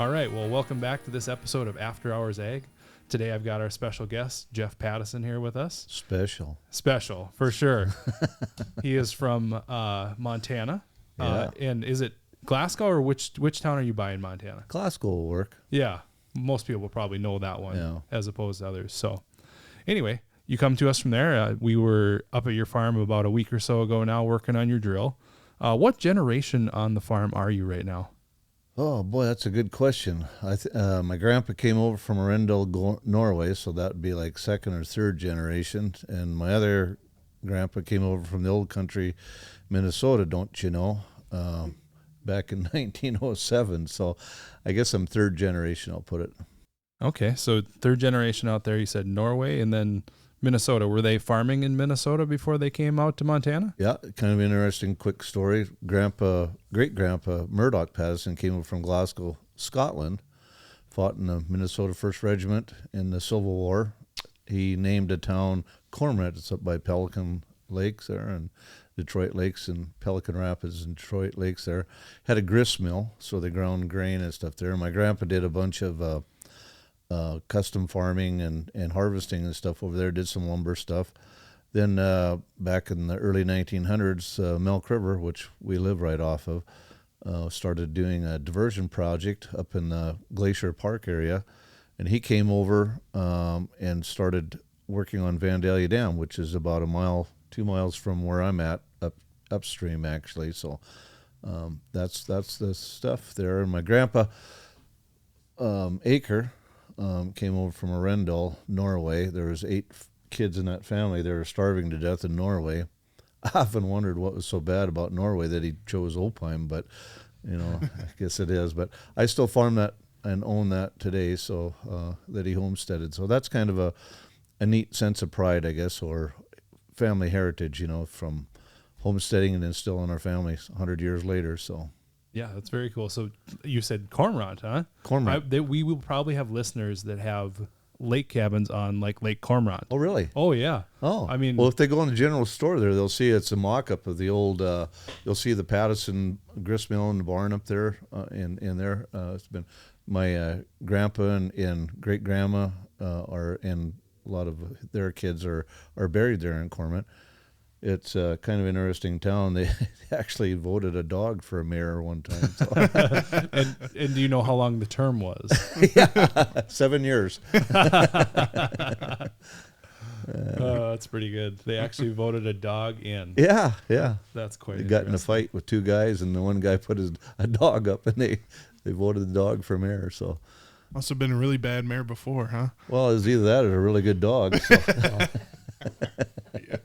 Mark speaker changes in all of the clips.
Speaker 1: All right, well, welcome back to this episode of After Hours Ag. Today I've got our special guest, Jeff Pattison, here with us. Special, for sure. He is from Montana.
Speaker 2: Yeah.
Speaker 1: And is it Glasgow or which town are you by in Montana?
Speaker 2: Glasgow will work.
Speaker 1: Yeah, most people probably know that one
Speaker 2: Yeah.
Speaker 1: as opposed to others. So anyway, you come to us from there. We were up at your farm about a week or so ago now working on your drill. What generation on the farm are you right now?
Speaker 2: Oh, boy, that's a good question. My grandpa came over from Arendal, Norway, so that would be like second or third generation. And my other grandpa came over from the old country, Minnesota, don't you know, back in 1907. So I guess I'm third generation, I'll put it.
Speaker 1: Okay, so third generation out there, you said Norway and then Minnesota. Were they farming in Minnesota before they came out to Montana?
Speaker 2: Yeah, kind of interesting, quick story. Great-grandpa Murdoch Pattison came over from Glasgow, Scotland, fought in the Minnesota 1st Regiment in the Civil War. He named a town Cormorant. It's up by Pelican Lakes there, and Detroit Lakes and Pelican Rapids and Detroit Lakes there. Had a grist mill, so they ground grain and stuff there. My grandpa did a bunch of custom farming and harvesting and stuff over there, did some lumber stuff. Then back in the early 1900s, Milk River, which we live right off of, started doing a diversion project up in the Glacier Park area. And he came over and started working on Vandalia Dam, which is about 2 miles from where I'm at, upstream actually. So that's the stuff there. And my grandpa, Acre, came over from Arendal, Norway. There was 8 kids in that family. They were starving to death in Norway. I often wondered what was so bad about Norway that he chose Opheim, but, I guess it is. But I still farm that and own that today, so that he homesteaded. So that's kind of a neat sense of pride, I guess, or family heritage, from homesteading and instilling our family 100 years later, so...
Speaker 1: Yeah, that's very cool. So you said Cormorant, huh?
Speaker 2: Cormorant.
Speaker 1: We will probably have listeners that have lake cabins on like Lake Cormorant.
Speaker 2: Oh, really?
Speaker 1: Oh, yeah.
Speaker 2: Oh,
Speaker 1: I mean,
Speaker 2: well, if they go in the general store there, they'll see it's a mock-up of the old. You'll see the Pattison grist mill in the barn up there. In there, it's been my grandpa and great grandma and a lot of their kids are buried there in Cormorant. It's kind of an interesting town. They actually voted a dog for a mayor one time. So.
Speaker 1: and do you know how long the term was?
Speaker 2: Yeah, 7 years.
Speaker 1: That's pretty good. They actually voted a dog in.
Speaker 2: Yeah.
Speaker 1: That's quite
Speaker 2: They got in a fight with 2 guys, and the one guy put a dog up, and they voted the dog for mayor. So
Speaker 3: Must have been a really bad mayor before, huh?
Speaker 2: well, it was either that or a really good dog. So.
Speaker 3: Yeah.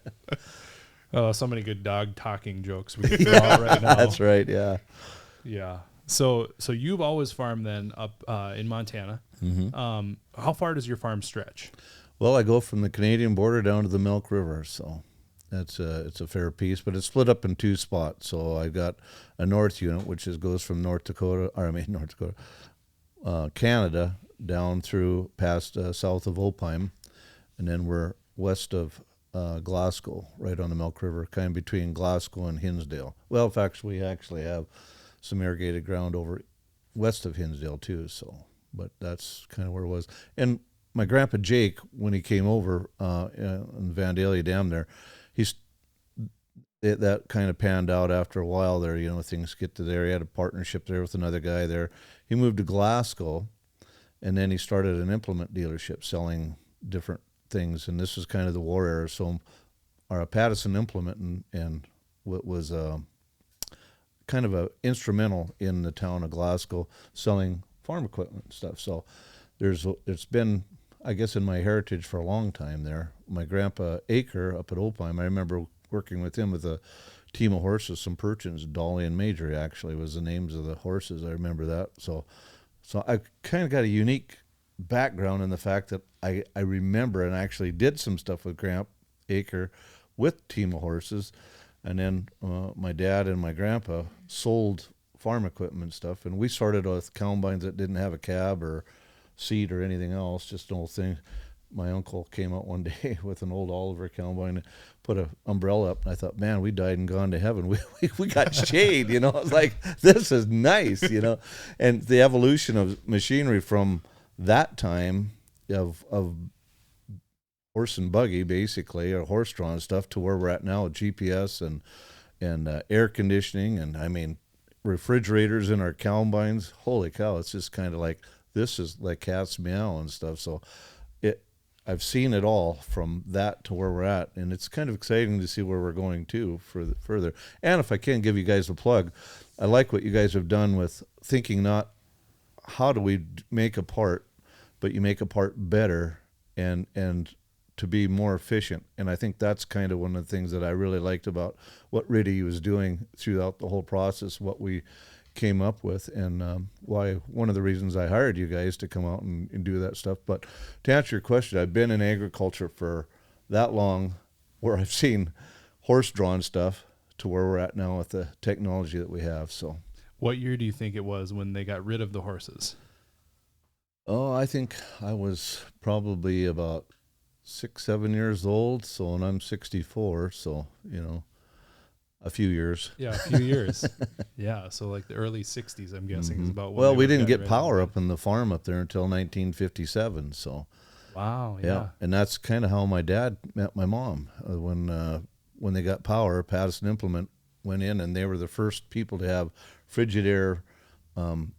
Speaker 1: Oh, so many good dog talking jokes we could throw out right now.
Speaker 2: That's right. Yeah.
Speaker 1: Yeah. So you've always farmed then up in Montana.
Speaker 2: Mm-hmm.
Speaker 1: How far does your farm stretch?
Speaker 2: Well, I go from the Canadian border down to the Milk River, so it's a fair piece, but it's split up in 2 spots. So I've got a north unit, which goes from Canada down through past south of Opheim, and then we're west of Glasgow, right on the Milk River, kind of between Glasgow and Hinsdale. Well, in fact, we actually have some irrigated ground over west of Hinsdale too. So, but that's kind of where it was. And my grandpa Jake, when he came over in Vandalia Dam there, that kind of panned out after a while there. Things get to there. He had a partnership there with another guy there. He moved to Glasgow, and then he started an implement dealership selling different things, and this is kind of the war era. So our Pattison implement and what was kind of a instrumental in the town of Glasgow selling farm equipment and stuff. So it's been, I guess, in my heritage for a long time there. My grandpa Acre up at Opheim, I remember working with him with a team of horses, some Perchins, Dolly and Major actually was the names of the horses. I remember that. So I kind of got a unique background in the fact that I remember and actually did some stuff with Grandpa Acre with team of horses, and then my dad and my grandpa sold farm equipment and stuff, and we started with combines that didn't have a cab or seat or anything else, just an old thing. my uncle came out one day with an old Oliver combine, put an umbrella up, and I thought, man, we died and gone to heaven. We got shade, I was like, this is nice, And the evolution of machinery from that time of horse and buggy, basically, or horse-drawn stuff, to where we're at now with GPS and air conditioning, and I mean, refrigerators in our combines. Holy cow, it's just kind of like, this is like cat's meow and stuff. So I've seen it all from that to where we're at, and it's kind of exciting to see where we're going to further. And if I can give you guys a plug, I like what you guys have done with thinking not how do we make a part, but you make a part better and to be more efficient. And I think that's kind of one of the things that I really liked about what Riddy was doing throughout the whole process, what we came up with, and why one of the reasons I hired you guys to come out and do that stuff. But to answer your question, I've been in agriculture for that long, where I've seen horse-drawn stuff to where we're at now with the technology that we have. So,
Speaker 1: what year do you think it was when they got rid of the horses?
Speaker 2: Oh, I think I was probably about 6-7 years old. So, and I'm 64. So, a few years.
Speaker 1: Yeah, a few years. Yeah, so like the early 60s, I'm guessing, is about when
Speaker 2: Well, we didn't get power up in the farm up there until 1957. So,
Speaker 1: wow, yeah.
Speaker 2: And that's kind of how my dad met my mom. When they got power, Pattison Implement went in, and they were the first people to have Frigidaire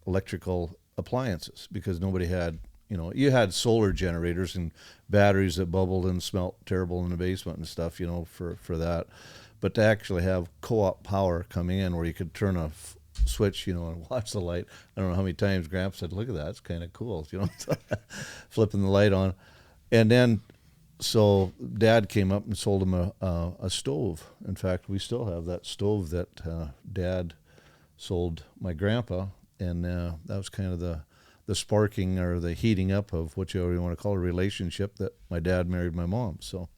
Speaker 2: electrical appliances, because nobody had, you had solar generators and batteries that bubbled and smelt terrible in the basement and stuff, for that. But to actually have co-op power coming in where you could turn a switch, and watch the light. I don't know how many times Gramps said, look at that, it's kind of cool, flipping the light on. And then, so Dad came up and sold him a stove. In fact, we still have that stove that Dad sold my grandpa, and that was kind of the sparking or the heating up of what you want to call a relationship that my dad married my mom. So.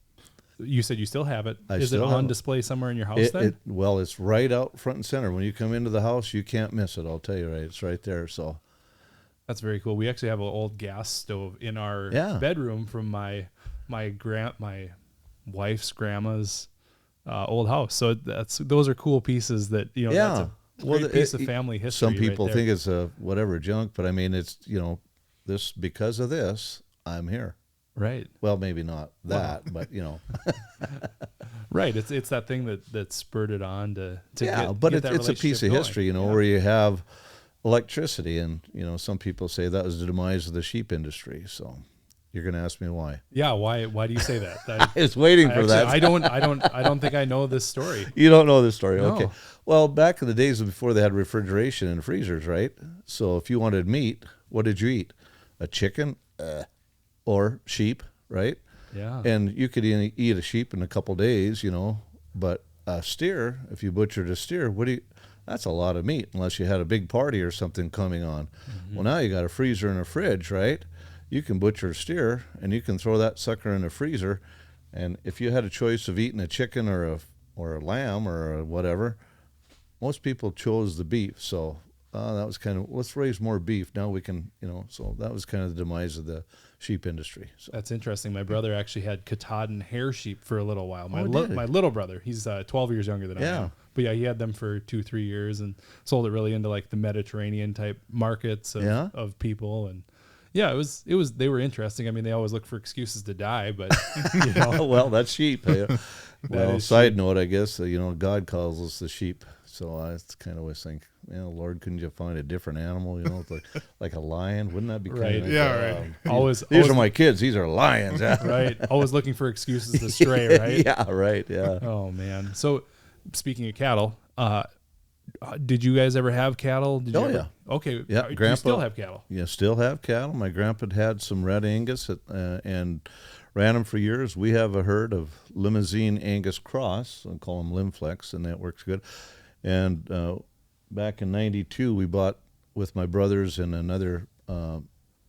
Speaker 1: You said you still have it. Is it on display somewhere in your house then?
Speaker 2: Well, it's right out front and center. When you come into the house, you can't miss it. I'll tell you, right? It's right there. So
Speaker 1: that's very cool. We actually have an old gas stove in our bedroom from my wife's grandma's old house. So those are cool pieces that, that's a great piece of family history.
Speaker 2: Some people think it's a whatever junk, but I mean, it's, this, because of this, I'm here.
Speaker 1: Right.
Speaker 2: Well, maybe not that, but
Speaker 1: Right. It's that thing that spurred it on to
Speaker 2: but it's a piece of history, where you have electricity, and some people say that was the demise of the sheep industry. So you're going to ask me why?
Speaker 1: Yeah. Why do you say that?
Speaker 2: I was waiting for that.
Speaker 1: I don't think I know this story.
Speaker 2: You don't know this story.
Speaker 1: No.
Speaker 2: Okay. Well, back in the days before they had refrigeration and freezers, right? So if you wanted meat, what did you eat? A chicken? Or sheep, right?
Speaker 1: Yeah.
Speaker 2: And you could eat a sheep in a couple days, but a steer, if you butchered a steer, that's a lot of meat, unless you had a big party or something coming on. Mm-hmm. Well, now you got a freezer and a fridge, right? You can butcher a steer, and you can throw that sucker in the freezer, and if you had a choice of eating a chicken or a lamb or whatever, most people chose the beef. So that was kind of, let's raise more beef. Now we can, so that was kind of the demise of the sheep industry. So.
Speaker 1: That's interesting. My brother actually had Katahdin hair sheep for a little while. My
Speaker 2: my
Speaker 1: little brother, he's 12 years younger than I am. But yeah, he had them for 2-3 years and sold it really into like the Mediterranean type markets of people. And yeah, it was they were interesting. I mean, they always look for excuses to die, but
Speaker 2: well, that's sheep. Well, side note, I guess, God calls us the sheep. So I kind of always think, Lord, couldn't you find a different animal, like a lion? Wouldn't that be kind
Speaker 1: right?
Speaker 2: of
Speaker 1: Right.
Speaker 2: These are my kids. These are lions.
Speaker 1: Right. Always looking for excuses to stray, right?
Speaker 2: Yeah, right. Yeah.
Speaker 1: Oh, man. So speaking of cattle, did you guys ever have cattle?
Speaker 2: Yeah.
Speaker 1: Okay.
Speaker 2: Yeah,
Speaker 1: Do
Speaker 2: Grandpa,
Speaker 1: you still have cattle?
Speaker 2: Yeah, still have cattle. My grandpa had some red Angus and ran them for years. We have a herd of Limousine Angus Cross. I call them Limflex, and that works good. And back in 92, we bought, with my brothers and another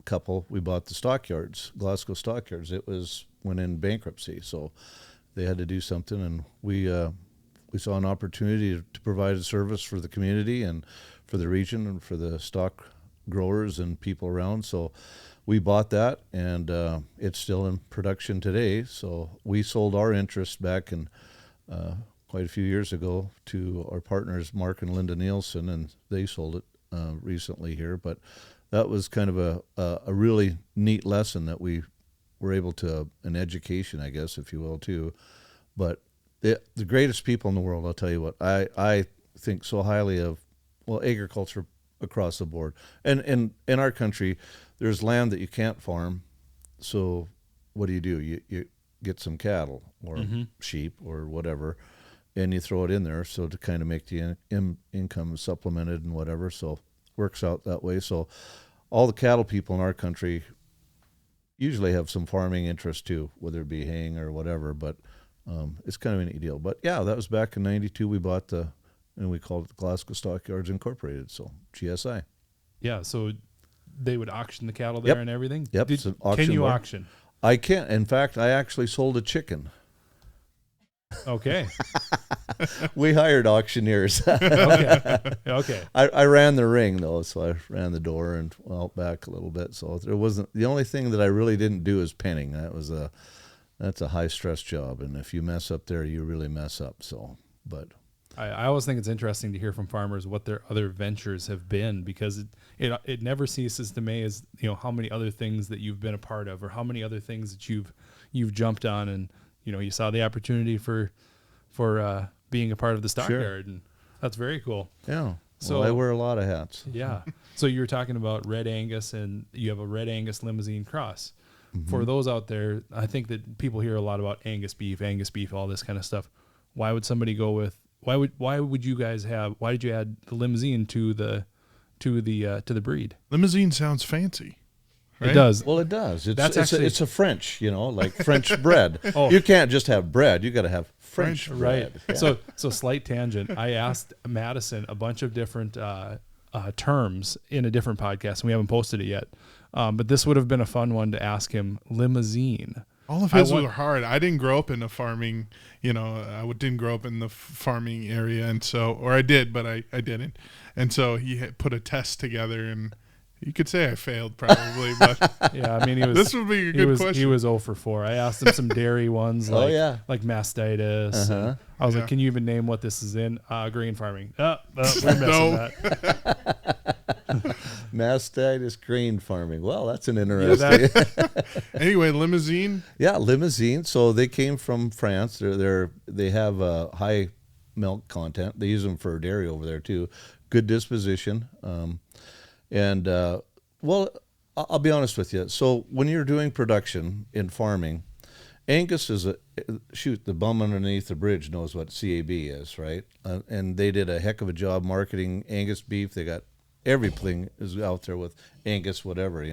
Speaker 2: couple, we bought the stockyards, Glasgow stockyards. It went in bankruptcy, so they had to do something, and we saw an opportunity to provide a service for the community and for the region and for the stock growers and people around. So we bought that, and it's still in production today. So we sold our interest back in quite a few years ago to our partners, Mark and Linda Nielsen, and they sold it recently here. But that was kind of a really neat lesson that we were able to, an education, I guess, if you will, too. But the greatest people in the world, I'll tell you what, I think so highly of, well, agriculture across the board. And in our country, there's land that you can't farm, so what do? You get some cattle or sheep or whatever, and you throw it in there so to kind of make the income supplemented and whatever, so works out that way. So all the cattle people in our country usually have some farming interest too, whether it be haying or whatever, but it's kind of a neat deal. But yeah, that was back in 92. We bought and we called it the Glasgow Stockyards Incorporated, so GSI.
Speaker 1: Yeah, so they would auction the cattle there and everything?
Speaker 2: Yep.
Speaker 1: Can you auction?
Speaker 2: I can't. In fact, I actually sold a chicken.
Speaker 1: Okay.
Speaker 2: We hired auctioneers.
Speaker 1: Okay.
Speaker 2: I ran the ring, though, so I ran the door and out back a little bit. So there wasn't, the only thing that I really didn't do is penning. That's a high-stress job, and if you mess up there, you really mess up. So, but
Speaker 1: I always think it's interesting to hear from farmers what their other ventures have been, because it never ceases to amaze, how many other things that you've been a part of, or how many other things that you've jumped on, and you saw the opportunity for being a part of the stockyard, and that's very cool.
Speaker 2: Yeah.
Speaker 1: So
Speaker 2: I wear a lot of hats.
Speaker 1: Yeah. So you were talking about Red Angus, and you have a Red Angus limousine cross. For those out there, I think that people hear a lot about Angus beef, all this kind of stuff. Why would somebody go with? Why did you add the limousine to the breed?
Speaker 3: Limousine sounds fancy. Right?
Speaker 1: It does.
Speaker 2: Well, it does.
Speaker 1: It's
Speaker 2: a French, like French bread. You can't just have bread. You got to have French bread.
Speaker 1: Right. Yeah. So slight tangent. I asked Madison a bunch of different terms in a different podcast, and we haven't posted it yet. But this would have been a fun one to ask him. Limousine.
Speaker 3: All of his were hard. I didn't grow up in a farming, I didn't grow up in the farming area, and so, or I did, but I didn't. And so he had put a test together, and you could say I failed probably, but
Speaker 1: yeah, I mean,
Speaker 3: this would be a good question.
Speaker 1: He was 0 for 4. I asked him some dairy ones, like mastitis. I was like, can you even name what this is in? Grain farming. We're missing that.
Speaker 2: Mastitis grain farming. Well, that's an interesting.
Speaker 3: Anyway, limousine.
Speaker 2: Yeah, limousine. So they came from France. They have a high milk content. They use them for dairy over there too. Good disposition. Well, I'll be honest with you. So when you're doing production in farming, Angus is the bum underneath the bridge knows what CAB is, right? And they did a heck of a job marketing Angus beef. They got everything is out there with Angus, whatever,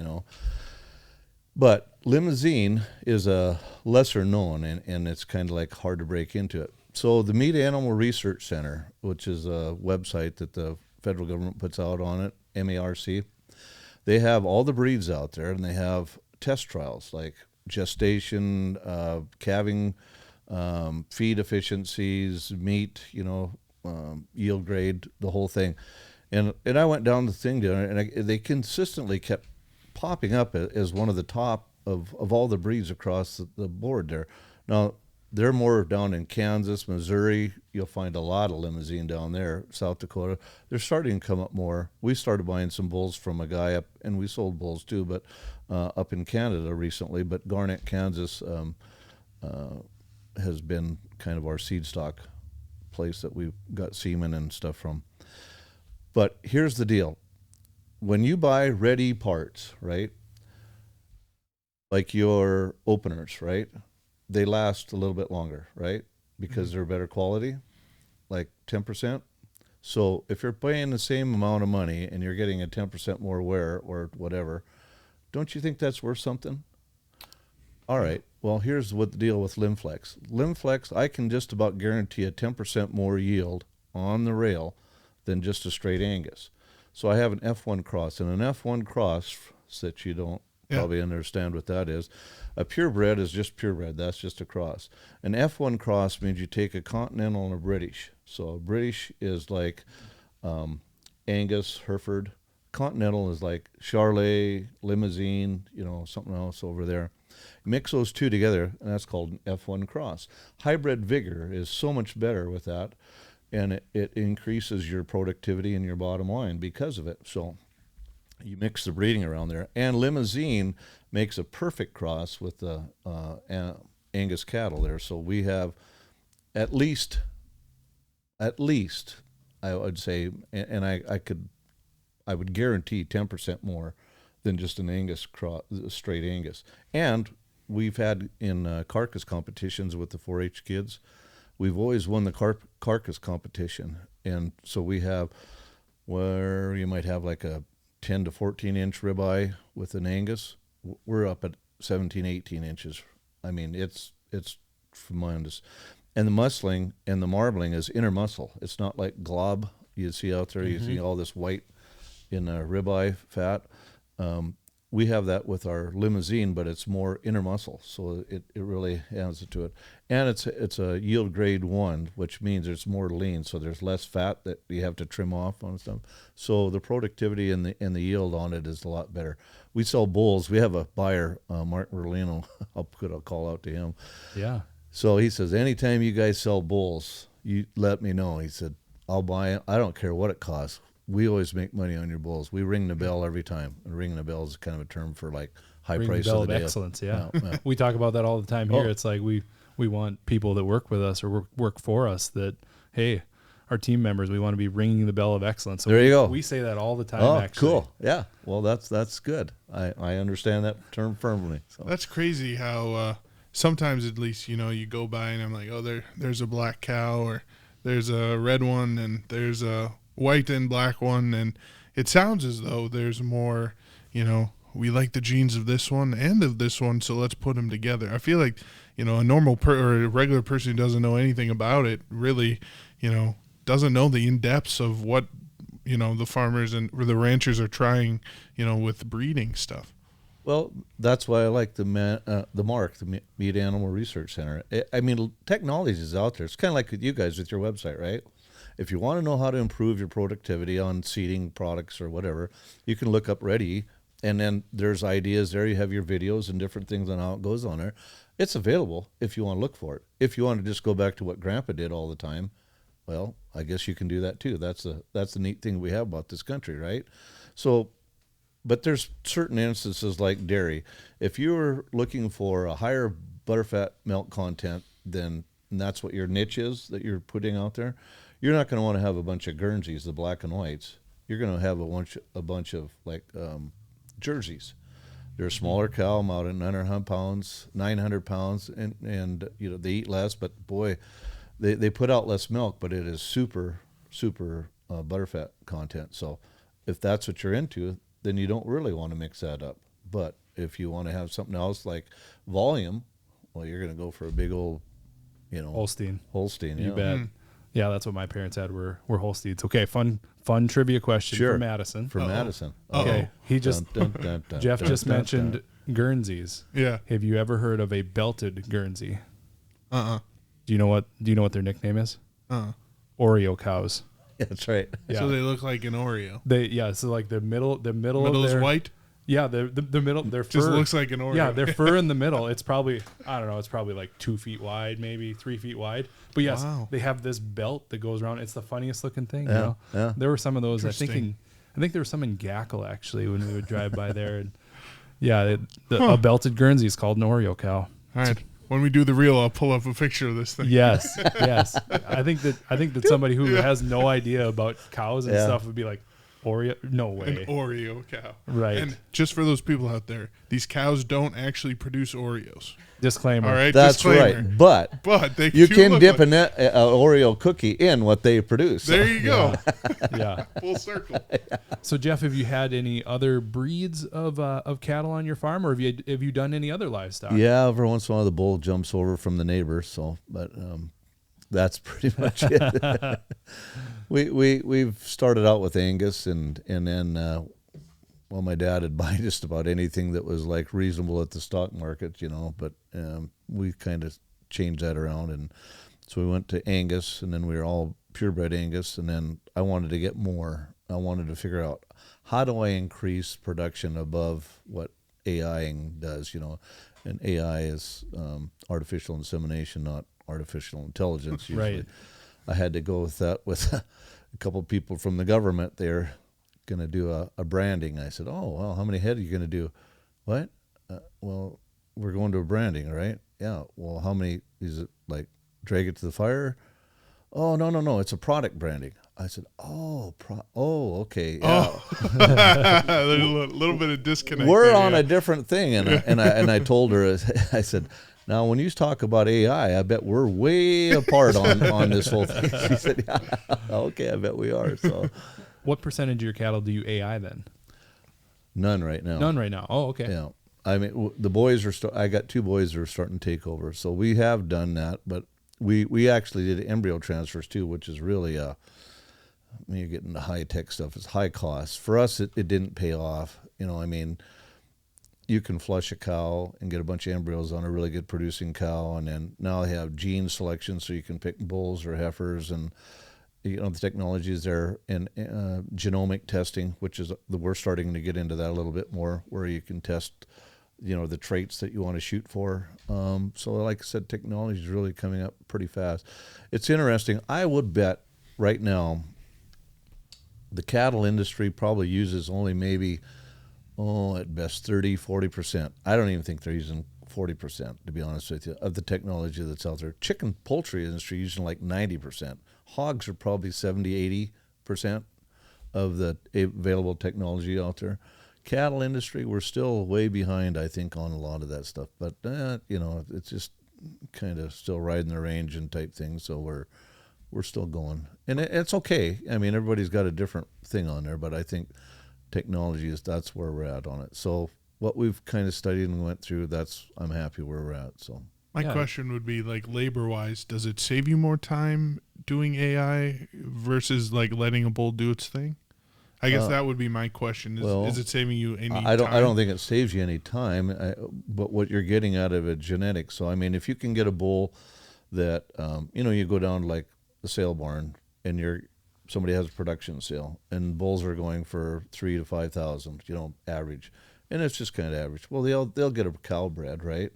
Speaker 2: But limousine is a lesser known, and it's kind of like hard to break into it. So the Meat Animal Research Center, which is a website that the federal government puts out on it, MARC, they have all the breeds out there, and they have test trials like gestation, calving, feed efficiencies, meat, yield grade, the whole thing. And I went down the thing there, and they consistently kept popping up as one of the top of all the breeds across the board there. Now, they're more down in Kansas, Missouri. You'll find a lot of limousine down there. South Dakota. They're starting to come up more. We started buying some bulls from a guy up, and we sold bulls too, but up in Canada recently. But Garnett, Kansas has been kind of our seed stock place that we've got semen and stuff from. But here's the deal. When you buy ready parts, right, like your openers, right, they last a little bit longer, right, because they're better quality, like 10%. So if you're paying the same amount of money and you're getting a 10% more wear or whatever, don't you think that's worth something? All right. Well, here's what the deal with Limflex. Limflex, I can just about guarantee a 10% more yield on the rail than just a straight Angus. So I have an F1 cross, and an F1 cross, that you don't probably understand what that is. A purebred is just purebred. That's just a cross. An F1 cross means you take a Continental and a British. So a British is like Angus, Hereford, Continental is like Charolais, Limousine, something else over there. Mix those two together, and that's called an F1 cross. Hybrid Vigor is so much better with that, and it increases your productivity and your bottom line because of it. So you mix the breeding around there. And Limousine makes a perfect cross with the Angus cattle there. So we have at least I would say, and I would guarantee 10% more than just an Angus cross, straight Angus. And we've had in carcass competitions with the 4-H kids, we've always won the carcass competition. And so we have where you might have like a 10 to 14 inch ribeye with an Angus. We're up at 17, 18 inches. I mean, it's tremendous. And the muscling and the marbling is intermuscle. It's not like glob you see out there. You see all this white in the ribeye fat. We have that with our Limousine, but it's more intermuscle, so it really adds to it. And it's a yield grade 1, which means it's more lean, so there's less fat that you have to trim off on stuff. So the productivity and the yield on it is a lot better. We sell bulls. We have a buyer, Mark Merlino. I'll put a call out to him.
Speaker 1: Yeah.
Speaker 2: So he says, anytime you guys sell bulls, you let me know. He said, I'll buy it. I don't care what it costs. We always make money on your bulls. We ring the bell every time. And ringing the bell is kind of a term for like high
Speaker 1: Ring
Speaker 2: price
Speaker 1: the bell
Speaker 2: of the
Speaker 1: of
Speaker 2: day.
Speaker 1: excellence. Yeah. We talk about that all the time here. It's like we want people that work with us or work for us that, hey, our team members, we want to be ringing the bell of excellence. So
Speaker 2: there you go.
Speaker 1: We say that all the time.
Speaker 2: Oh,
Speaker 1: actually.
Speaker 2: cool. Yeah. Well, that's good. I understand that term firmly. So.
Speaker 3: That's crazy how sometimes at least, you go by and I'm like, oh, there's a black cow, or there's a red one, and there's a white and black one, and it sounds as though there's more, we like the genes of this one and of this one, so let's put them together. I feel like, a normal or a regular person who doesn't know anything about it really, doesn't know the in-depths of what, the farmers or the ranchers are trying, with breeding stuff.
Speaker 2: Well, that's why I like the Meat Animal Research Center. I mean, technology is out there. It's kind of like with you guys with your website, right? If you want to know how to improve your productivity on seeding products or whatever, you can look up Ready, and then there's ideas there. You have your videos and different things on how it goes on there. It's available if you want to look for it. If you want to just go back to what Grandpa did all the time, well, I guess you can do that too. That's the neat thing we have about this country, right? So, but there's certain instances like dairy. If you're looking for a higher butterfat milk content, then that's what your niche is that you're putting out there. You're not going to want to have a bunch of Guernseys, the black and whites. You're going to have a bunch of like Jerseys. They're a smaller cow, about 900 pounds, and they eat less, but boy, they put out less milk, but it is super butterfat content. So if that's what you're into, then you don't really want to mix that up. But if you want to have something else like volume, well, you're going to go for a big old,
Speaker 1: Holstein.
Speaker 2: You
Speaker 1: bet. Yeah, that's what my parents had. Were Holsteins. Okay, fun trivia question for Madison.
Speaker 2: Madison.
Speaker 1: Okay, he just Jeff just mentioned Guernseys.
Speaker 3: Yeah.
Speaker 1: Have you ever heard of a belted Guernsey?
Speaker 3: Uh-uh.
Speaker 1: Do you know what their nickname is? Oreo cows.
Speaker 2: Yeah, that's right.
Speaker 1: Yeah.
Speaker 3: So they look like an Oreo.
Speaker 1: So like the middle
Speaker 3: Middle is white.
Speaker 1: Yeah, the middle, their fur
Speaker 3: just looks like an Oreo.
Speaker 1: Yeah, their fur in the middle. It's probably, I don't know, it's probably like 2 feet wide, maybe 3 feet wide. But yes, They have this belt that goes around. It's the funniest looking thing.
Speaker 2: Yeah.
Speaker 1: There were some of those. I think there was some in Gackle actually when we would drive by there. And yeah, a belted Guernsey is called an Oreo cow.
Speaker 3: All right. When we do the reel, I'll pull up a picture of this thing.
Speaker 1: Yes. I think that somebody who has no idea about cows and stuff would be like, Oreo? No way.
Speaker 3: An Oreo cow.
Speaker 1: Right.
Speaker 3: And just for those people out there, these cows don't actually produce Oreos.
Speaker 1: Disclaimer.
Speaker 3: All right.
Speaker 2: That's
Speaker 3: disclaimer.
Speaker 2: right. But they you can dip an Oreo cookie in what they produce.
Speaker 3: There you go.
Speaker 1: Yeah.
Speaker 3: Full circle.
Speaker 1: So Jeff, have you had any other breeds of cattle on your farm, or have you done any other livestock?
Speaker 2: Yeah, every once in a while the bull jumps over from the neighbor. But that's pretty much it. We've started out with Angus, and then my dad would buy just about anything that was like reasonable at the stock market, But we kind of changed that around, and so we went to Angus, and then we were all purebred Angus, and then I wanted to get more I wanted to figure out, how do I increase production above what AI does, and AI is artificial insemination, not artificial intelligence usually.
Speaker 1: Right.
Speaker 2: I had to go with that with a couple of people from the government. They're going to do a branding. I said, oh, well, how many head are you going to do? What? Well, we're going to a branding, right? Yeah. Well, how many? Is it like drag it to the fire? Oh, no. It's a product branding. I said, okay. Yeah.
Speaker 3: Oh, there's a little bit of disconnect.
Speaker 2: We're
Speaker 3: there,
Speaker 2: on a different thing. And I told her, I said, now when you talk about AI, I bet we're way apart on this whole thing. She said, yeah, okay, I bet we are. So,
Speaker 1: what percentage of your cattle do you AI then?
Speaker 2: None right now.
Speaker 1: None right now. Oh, okay.
Speaker 2: Yeah. I mean, the boys I got 2 boys that are starting to take over. So we have done that, but we actually did embryo transfers too, which is really when you get into high-tech stuff, it's high cost. For us, it didn't pay off. I mean, you can flush a cow and get a bunch of embryos on a really good producing cow, and then now they have gene selection, so you can pick bulls or heifers, and the technology is there, and genomic testing, which is we're starting to get into that a little bit more, where you can test, the traits that you want to shoot for. So like I said, technology is really coming up pretty fast. It's interesting. I would bet right now the cattle industry probably uses only maybe, at best 30-40%. I don't even think they're using 40%, to be honest with you, of the technology that's out there. Chicken poultry industry using like 90%. Hogs are probably 70-80% of the available technology out there. Cattle industry, we're still way behind, I think, on a lot of that stuff. But it's just kind of still riding the range and type thing. So we're still going, and it's okay. I mean, everybody's got a different thing on there, but I think technology that's where we're at on it. So what we've kind of studied and went through, I'm happy where we're at. So
Speaker 3: my question would be, like, labor-wise, does it save you more time doing AI versus like letting a bull do its thing? I guess that would be my question. Is it saving you any time?
Speaker 2: I don't think it saves you any time, but what you're getting out of it, genetics. So, I mean, if you can get a bull that, you go down to like the sale barn and somebody has a production sale and bulls are going for $3,000 to $5,000, average. And it's just kind of average. Well, they'll get a cow bred, right?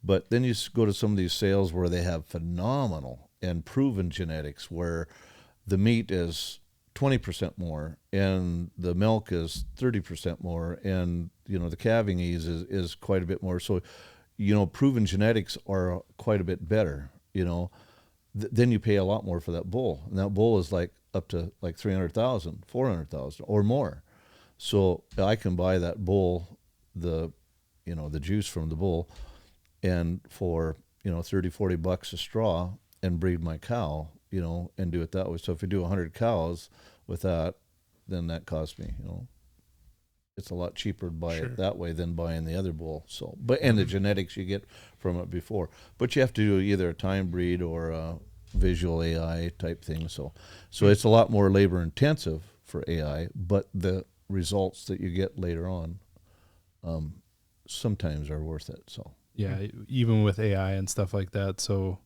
Speaker 2: But then you go to some of these sales where they have phenomenal and proven genetics where the meat is 20% more and the milk is 30% more, and the calving ease is quite a bit more. So proven genetics are quite a bit better. Then you pay a lot more for that bull, and that bull is like up to like 300,000, 400,000 or more. So I can buy that bull, the juice from the bull, and for $30-$40 a straw, and breed my cow, and do it that way. So if you do 100 cows with that, then that costs me, it's a lot cheaper to buy it that way than buying the other bull. So, and the genetics you get from it before. But you have to do either a time breed or a visual AI type thing. So it's a lot more labor intensive for AI, but the results that you get later on sometimes are worth it. So
Speaker 1: yeah, even with AI and stuff like that. So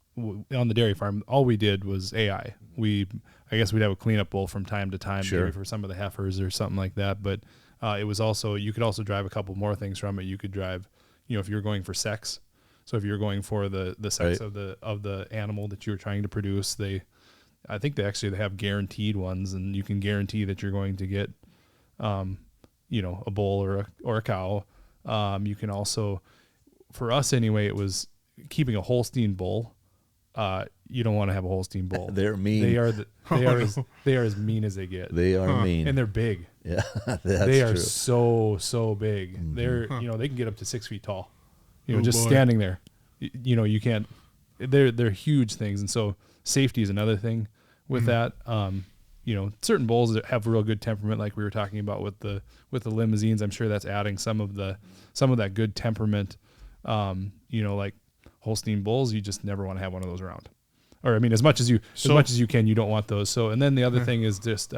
Speaker 1: on the dairy farm, all we did was AI. I guess we'd have a cleanup bull from time to time, maybe for some of the heifers or something like that. But it was also, you could also drive a couple more things from it. You could drive, if you're going for sex. So if you're going for the sex of the animal that you were trying to produce, I think they have guaranteed ones, and you can guarantee that you're going to get, a bull or a cow. You can also, for us anyway, it was keeping a Holstein bull. You don't want to have a Holstein bull.
Speaker 2: They're mean.
Speaker 1: They are as mean as they get.
Speaker 2: They are mean,
Speaker 1: and they're big.
Speaker 2: Yeah,
Speaker 1: they are
Speaker 2: true.
Speaker 1: so big. Mm-hmm. They're they can get up to 6 feet tall. Just
Speaker 3: boy.
Speaker 1: standing there. You can't. They're huge things, and so safety is another thing with that. Certain bulls that have real good temperament, like we were talking about with the limousines. I'm sure that's adding some of that good temperament. Like Holstein bulls, you just never want to have one of those around. Or I mean, as much as you can, you don't want those. So, and then the other thing is just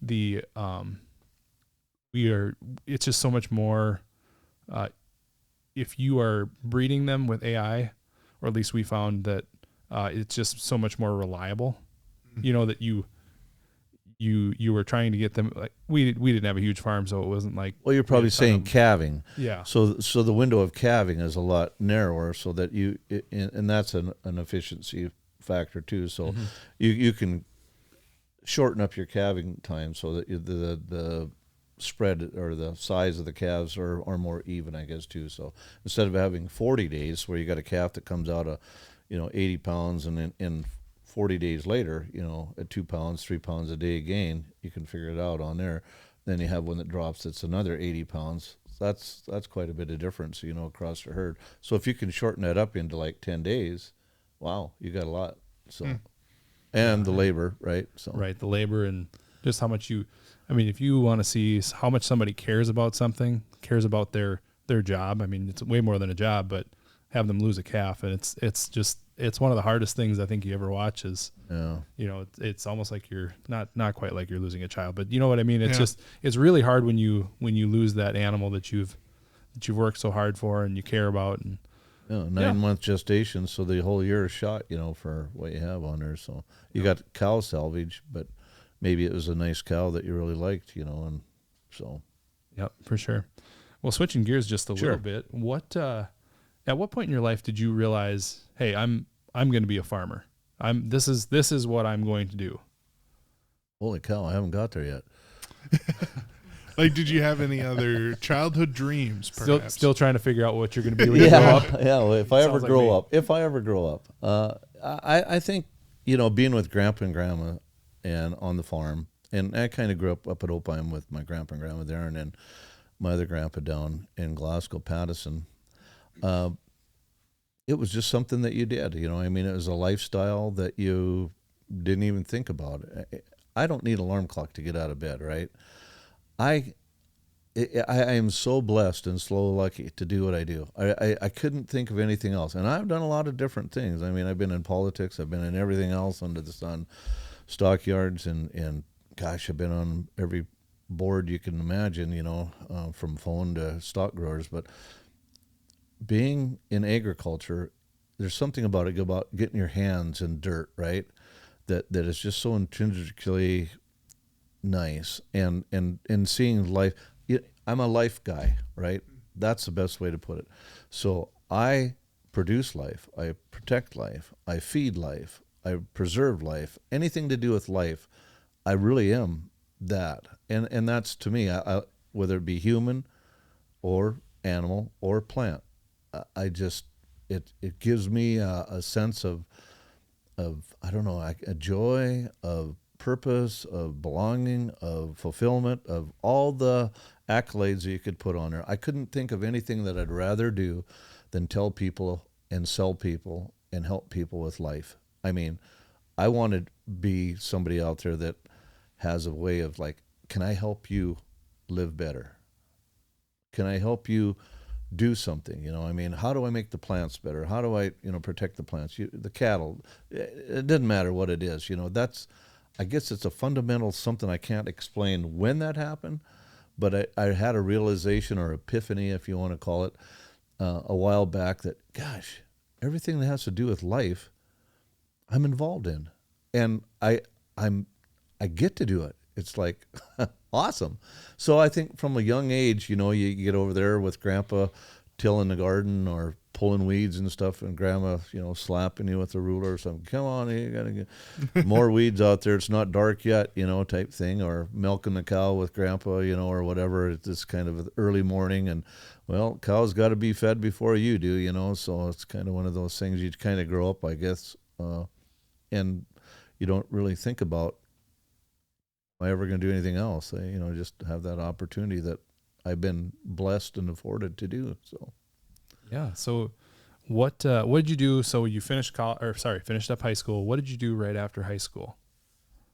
Speaker 1: it's just so much more. If you are breeding them with AI, or at least we found that it's just so much more reliable. That you were trying to get them, like we didn't have a huge farm, so it wasn't like.
Speaker 2: Well, you're probably saying calving.
Speaker 1: Yeah.
Speaker 2: So the window of calving is a lot narrower, so that and that's an efficiency factor too. So you can shorten up your calving time so that the spread or the size of the calves are more even, I guess, too. So instead of having 40 days where you got a calf that comes out of 80 pounds, and then in 40 days later, at 2 pounds, 3 pounds a day gain, you can figure it out on there. Then you have one that drops that's another 80 pounds. That's quite a bit of difference, across the herd. So if you can shorten that up into like 10 days, wow, you got a lot. So, and the labor, right? So
Speaker 1: right, the labor and just how much if you want to see how much somebody cares about something, cares about their job. I mean, it's way more than a job, but have them lose a calf, and it's one of the hardest things I think you ever watch is, it's almost like you're not quite like you're losing a child, but you know what I mean? It's it's really hard when you lose that animal that you've worked so hard for and you care about. And
Speaker 2: 9-month gestation. So the whole year is shot, for what you have on there. So you got cow salvage, but maybe it was a nice cow that you really liked, and so. Yep,
Speaker 1: for sure. Well, switching gears just a little bit, at what point in your life did you realize, hey, I'm going to be a farmer? This is what I'm going to do.
Speaker 2: Holy cow, I haven't got there yet.
Speaker 3: Like, did you have any other childhood dreams? Perhaps?
Speaker 1: Still trying to figure out what you're going to be when you grow up.
Speaker 2: Yeah, well, if I ever grow up, I think being with Grandpa and Grandma and on the farm, and I kind of grew up at Opine with my Grandpa and Grandma there, and then my other grandpa down in Glasgow, Pattison. It was just something that you did, it was a lifestyle that you didn't even think about. I don't need an alarm clock to get out of bed, right? I am so blessed and so lucky to do what I do. I couldn't think of anything else. And I've done a lot of different things. I mean, I've been in politics. I've been in everything else under the sun, stockyards, and gosh, I've been on every board you can imagine, from phone to stock growers. But being in agriculture, there's something about getting your hands in dirt, right? That is just so intrinsically nice, and seeing life. I'm a life guy, right? That's the best way to put it. So I produce life, I protect life, I feed life, I preserve life. Anything to do with life, I really am that. And that's, to me, I whether it be human or animal or plant, it gives me a sense of I don't know, a joy, of purpose, of belonging, of fulfillment, of all the accolades that you could put on there. I couldn't think of anything that I'd rather do than tell people and sell people and help people with life. I mean, I want to be somebody out there that has a way of like, can I help you live better? Can I help you do something? I mean, how do I make the plants better? How do I, protect the plants? The cattle, it doesn't matter what it is. I guess it's a fundamental something I can't explain when that happened, but I had a realization or epiphany, if you want to call it, a while back that, gosh, everything that has to do with life, I'm involved in, and I get to do it. It's like awesome. So I think from a young age, you get over there with Grandpa tilling the garden or pulling weeds and stuff, and Grandma, slapping you with a ruler or something. Come on, you gotta get more weeds out there. It's not dark yet, type thing. Or milking the cow with Grandpa, or whatever. It's this kind of early morning, and well, cows got to be fed before you do, So it's kind of one of those things you kind of grow up, I guess, and you don't really think about, am I ever going to do anything else? Just have that opportunity that I've been blessed and afforded to do. So,
Speaker 1: yeah. So, what did you do? So you finished up high school. What did you do right after high school?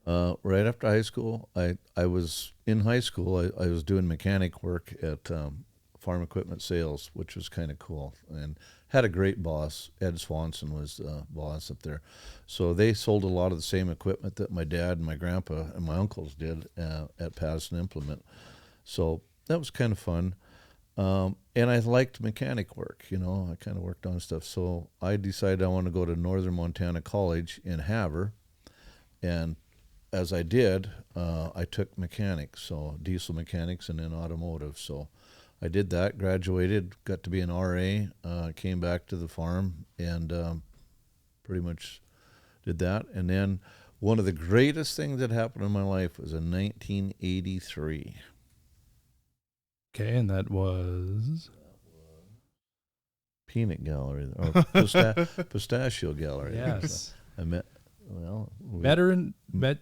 Speaker 2: Right after high school, I was in high school. I was doing mechanic work at Farm Equipment Sales, which was kind of cool, and had a great boss. Ed Swanson was boss up there. So they sold a lot of the same equipment that my dad and my grandpa and my uncles did at Pattison Implement. So that was kind of fun. And I liked mechanic work, I kind of worked on stuff. So I decided I want to go to Northern Montana College in Havre. And as I did, I took mechanics, so diesel mechanics and then automotive. So I did that, graduated, got to be an RA, came back to the farm, and pretty much did that. And then one of the greatest things that happened in my life was in 1983.
Speaker 1: Okay, and that was
Speaker 2: Peanut Gallery, or Pistachio Gallery.
Speaker 1: yes.
Speaker 2: I met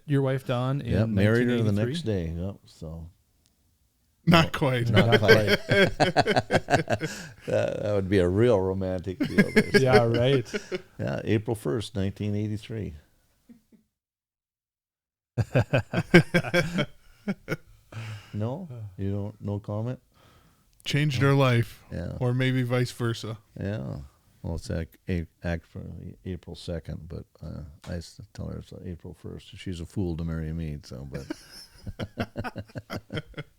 Speaker 1: your wife Dawn in
Speaker 2: married her the
Speaker 1: 1983?
Speaker 2: next day. Yep, so
Speaker 3: Not quite.
Speaker 2: not quite. that would be a real romantic deal.
Speaker 1: Yeah, right.
Speaker 2: Yeah, April 1st, 1983. No, you don't. No comment.
Speaker 3: Changed her life.
Speaker 2: Yeah,
Speaker 3: Or maybe vice versa.
Speaker 2: yeah. Well, it's actually April 2nd, but I tell her it's April 1st. She's a fool to marry me. So, but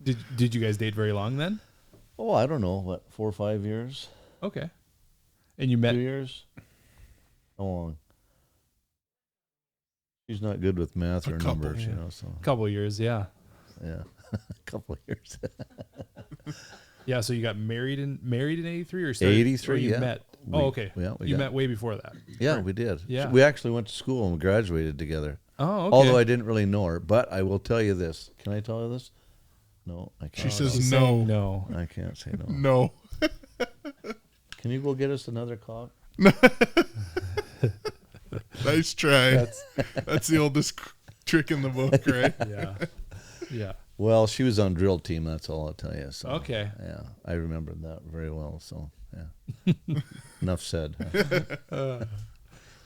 Speaker 1: Did you guys date very long then?
Speaker 2: oh, I don't know, what, 4 or 5 years,
Speaker 1: Okay. And you met
Speaker 2: 2 years. How long? She's not good with math or
Speaker 3: couple,
Speaker 2: numbers,
Speaker 3: yeah.
Speaker 2: So
Speaker 1: a couple of years, yeah.
Speaker 2: yeah, a couple of years.
Speaker 1: Yeah, so you got married in 83 or started,
Speaker 2: 83,
Speaker 1: or you
Speaker 2: yeah.
Speaker 1: met.
Speaker 2: We-
Speaker 1: okay.
Speaker 2: yeah, we
Speaker 1: you
Speaker 2: got-
Speaker 1: met way before that.
Speaker 2: Yeah, we did.
Speaker 1: Yeah.
Speaker 2: We actually went to school and we graduated together.
Speaker 1: Oh, okay.
Speaker 2: Although I didn't really know her, but I will tell you this. Can I tell you this? No, I can't.
Speaker 3: She says
Speaker 1: She's
Speaker 3: no.
Speaker 1: saying no.
Speaker 2: I can't say no.
Speaker 3: No.
Speaker 2: Can you go get us another cock?
Speaker 3: Nice try. That's the oldest trick in the book, right?
Speaker 1: Yeah. Yeah.
Speaker 2: Well, she was on drill team. That's all I'll tell you. So,
Speaker 1: Okay.
Speaker 2: Yeah, I remember that very well. So, yeah. Enough said.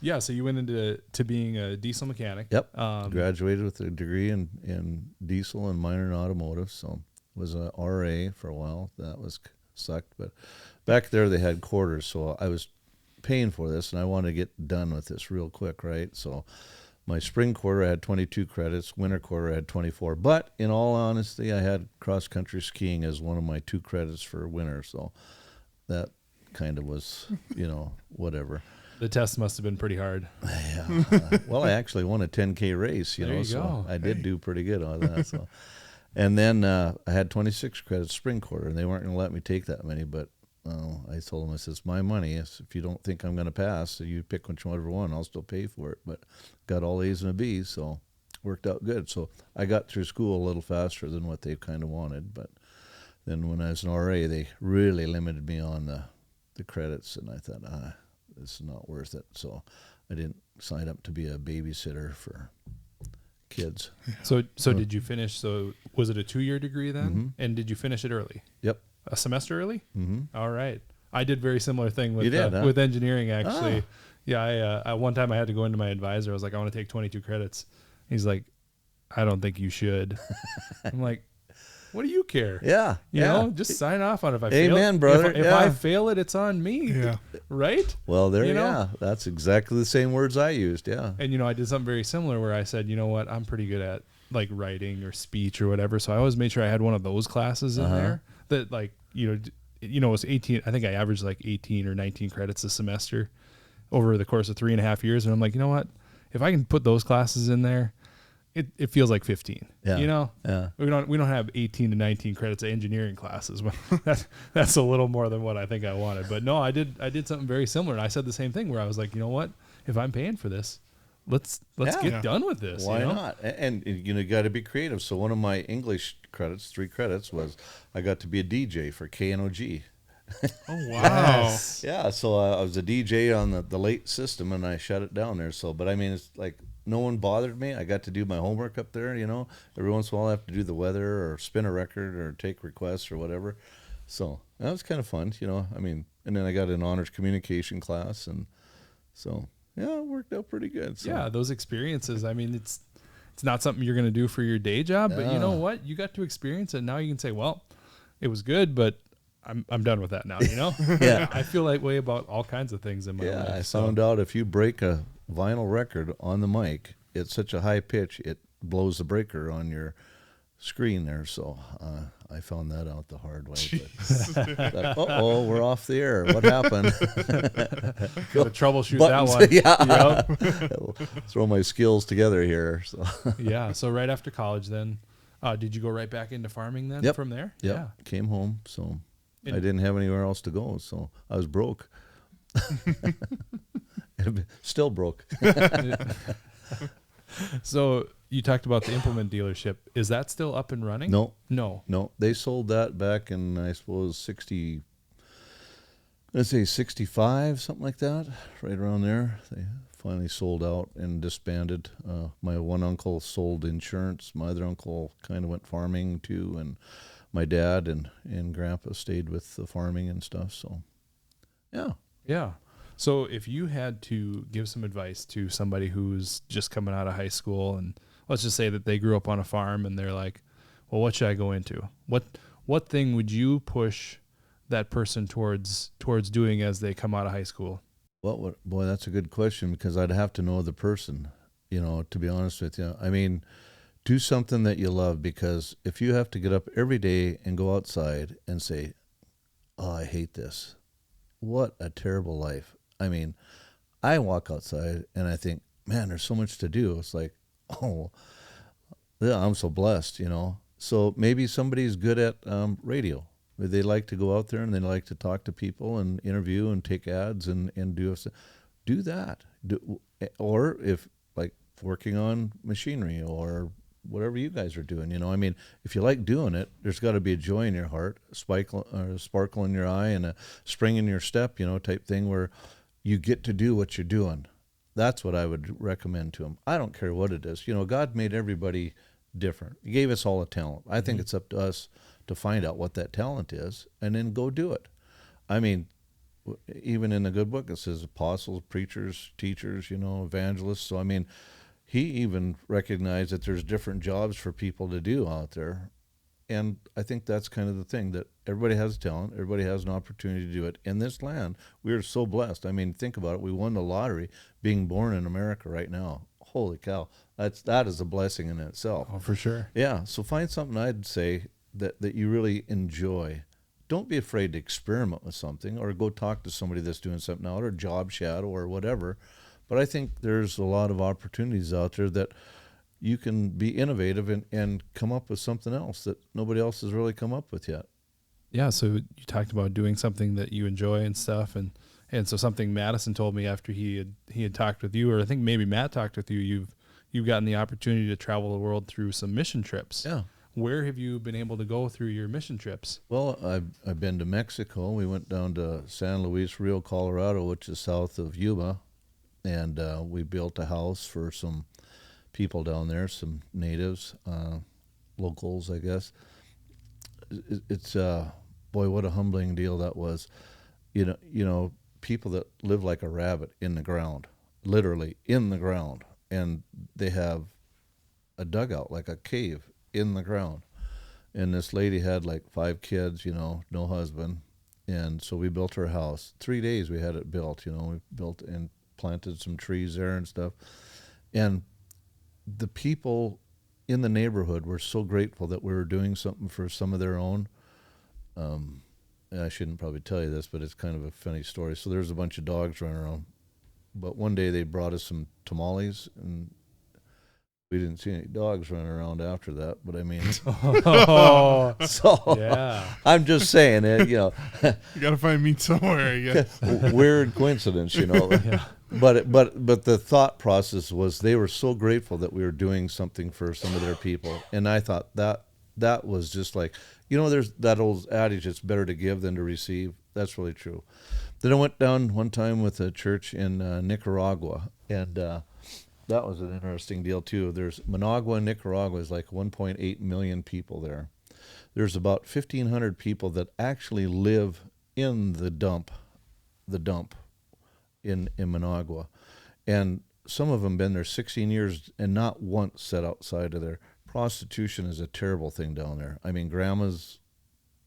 Speaker 1: Yeah, so you went into being a diesel mechanic.
Speaker 2: Yep.
Speaker 1: Um,
Speaker 2: Graduated with a degree in diesel and minor in automotive. So, was a RA for a while. That was sucked. But back there, they had quarters. So, I was paying for this, and I wanted to get done with this real quick, right? So, my spring quarter, I had 22 credits. Winter quarter, I had 24. But in all honesty, I had cross-country skiing as one of my 2 credits for winter. So that kind of was, whatever.
Speaker 1: The test must have been pretty hard.
Speaker 2: Yeah. Well, I actually won a 10K race,
Speaker 1: There you
Speaker 2: so
Speaker 1: go.
Speaker 2: I did do pretty good on that. So. And then I had 26 credits spring quarter, and they weren't going to let me take that many, but I told them, I said, it's my money. If you don't think I'm going to pass, so you pick whichever one, I'll still pay for it. But got all A's and a B, so worked out good. So I got through school a little faster than what they kind of wanted. But then when I was an RA, they really limited me on the credits, and I thought, this is not worth it. So I didn't sign up to be a babysitter for kids.
Speaker 1: So did you finish? So was it a 2-year degree then?
Speaker 2: Mm-hmm.
Speaker 1: And did you finish it early?
Speaker 2: Yep.
Speaker 1: A semester early?
Speaker 2: Mm-hmm.
Speaker 1: All right. I did very similar thing with
Speaker 2: You did, huh?
Speaker 1: with engineering actually.
Speaker 2: Ah.
Speaker 1: Yeah, I one time I had to go into my advisor. I was like, I want to take 22 credits. He's like, I don't think you should. I'm like, what do you care?
Speaker 2: Yeah.
Speaker 1: You
Speaker 2: yeah.
Speaker 1: know, just sign off on it. If I fail,
Speaker 2: Amen, brother.
Speaker 1: If I fail it, it's on me.
Speaker 3: Yeah.
Speaker 1: Right?
Speaker 2: Well, there,
Speaker 1: You know?
Speaker 2: yeah. That's exactly the same words I used. Yeah.
Speaker 1: And I did something very similar where I said, you know what, I'm pretty good at like writing or speech or whatever. So I always made sure I had one of those classes in there that like, it was 18. I think I averaged like 18 or 19 credits a semester over the course of 3.5 years. And I'm like, you know what, if I can put those classes in there, it feels like 15.
Speaker 2: Yeah.
Speaker 1: Yeah. We don't have 18 to 19 credits of engineering classes. That's a little more than what I think I wanted. But no, I did something very similar. And I said the same thing where I was like, you know what, if I'm paying for this, let's get done with this.
Speaker 2: Why not? And you got to be creative. So one of my English credits, 3 credits, was I got to be a DJ for KNOG.
Speaker 3: Oh, wow.
Speaker 1: Yes.
Speaker 2: Yeah, so I was a DJ on the late system, and I shut it down there. So, but I mean, it's like no one bothered me. I got to do my homework up there. Every once in a while I have to do the weather or spin a record or take requests or whatever. So that was kind of fun. I mean, and then I got an honors communication class, and so yeah, it worked out pretty good. So.
Speaker 1: Yeah, those experiences. I mean, it's not something you're going to do for your day job, but you know what? You got to experience it. Now you can say, well, it was good, but I'm done with that now.
Speaker 2: Yeah.
Speaker 1: I feel that way about all kinds of things in my life.
Speaker 2: I found out if you break a vinyl record on the mic, it's such a high pitch, it blows the breaker on your screen there, so I found that out the hard way. But, we're off the air. What happened?
Speaker 1: Got to troubleshoot
Speaker 2: Buttons,
Speaker 1: that one.
Speaker 2: Yep. Throw my skills together here. So.
Speaker 1: Yeah. So right after college, then, did you go right back into farming then?
Speaker 2: Yep.
Speaker 1: From there?
Speaker 2: Yep.
Speaker 1: Yeah.
Speaker 2: Came home, so I didn't have anywhere else to go, so I was broke. Still broke.
Speaker 1: So you talked about the implement dealership. Is that still up and running?
Speaker 2: No. They sold that back in, I suppose, 65, something like that, right around there. They finally sold out and disbanded. My one uncle sold insurance. My other uncle kind of went farming too, and my dad and grandpa stayed with the farming and stuff. So, yeah.
Speaker 1: Yeah. So if you had to give some advice to somebody who's just coming out of high school, and let's just say that they grew up on a farm and they're like, well, what should I go into? What thing would you push that person towards doing as they come out of high school?
Speaker 2: Well, boy, that's a good question, because I'd have to know the person, to be honest with you. I mean, do something that you love, because if you have to get up every day and go outside and say, oh, I hate this, what a terrible life. I mean, I walk outside and I think, man, there's so much to do. It's like, oh, yeah, I'm so blessed, So maybe somebody's good at radio. They like to go out there and they like to talk to people and interview and take ads and do that. Or if like working on machinery or whatever you guys are doing, I mean, if you like doing it, there's got to be a joy in your heart, a sparkle in your eye, and a spring in your step, type thing where you get to do what you're doing. That's what I would recommend to them. I don't care what it is. God made everybody different. He gave us all a talent. I think it's up to us to find out what that talent is and then go do it. I mean, even in the good book, it says apostles, preachers, teachers, evangelists. So, I mean, he even recognized that there's different jobs for people to do out there. And I think that's kind of the thing, that everybody has a talent. Everybody has an opportunity to do it. In this land, we are so blessed. I mean, think about it. We won the lottery being born in America right now. Holy cow. That is a blessing in itself.
Speaker 1: Oh, for sure.
Speaker 2: Yeah. So find something, I'd say, that you really enjoy. Don't be afraid to experiment with something or go talk to somebody that's doing something out or job shadow or whatever. But I think there's a lot of opportunities out there that you can be innovative and come up with something else that nobody else has really come up with yet.
Speaker 1: Yeah, so you talked about doing something that you enjoy and stuff, and so something Madison told me after he had talked with you, or I think maybe Matt talked with you, you've gotten the opportunity to travel the world through some mission trips.
Speaker 2: Yeah.
Speaker 1: Where have you been able to go through your mission trips?
Speaker 2: Well, I've been to Mexico. We went down to San Luis Rio, Colorado, which is south of Yuma, and we built a house for some people down there, some natives, locals, I guess. It's boy, what a humbling deal that was. People that live like a rabbit in the ground, literally in the ground, and they have a dugout, like a cave in the ground. And this lady had like 5 kids, no husband, and so we built her house. 3 days we had it built. We built and planted some trees there and stuff, and the people in the neighborhood were so grateful that we were doing something for some of their own. I shouldn't probably tell you this, but it's kind of a funny story. So there's a bunch of dogs running around, but one day they brought us some tamales, and we didn't see any dogs running around after that. But I mean, so
Speaker 1: yeah,
Speaker 2: I'm just saying it.
Speaker 3: You got to find meat somewhere, I guess.
Speaker 2: Weird coincidence,
Speaker 1: Yeah.
Speaker 2: But the thought process was they were so grateful that we were doing something for some of their people, and I thought that was just like, there's that old adage, it's better to give than to receive. That's really true. Then I went down one time with a church in Nicaragua, and that was an interesting deal too. There's Managua, Nicaragua is like 1.8 million people there. There's about 1,500 people that actually live in the dump in Managua, and some of them been there 16 years and not once set outside of there. Prostitution is a terrible thing down there. I mean, grandma's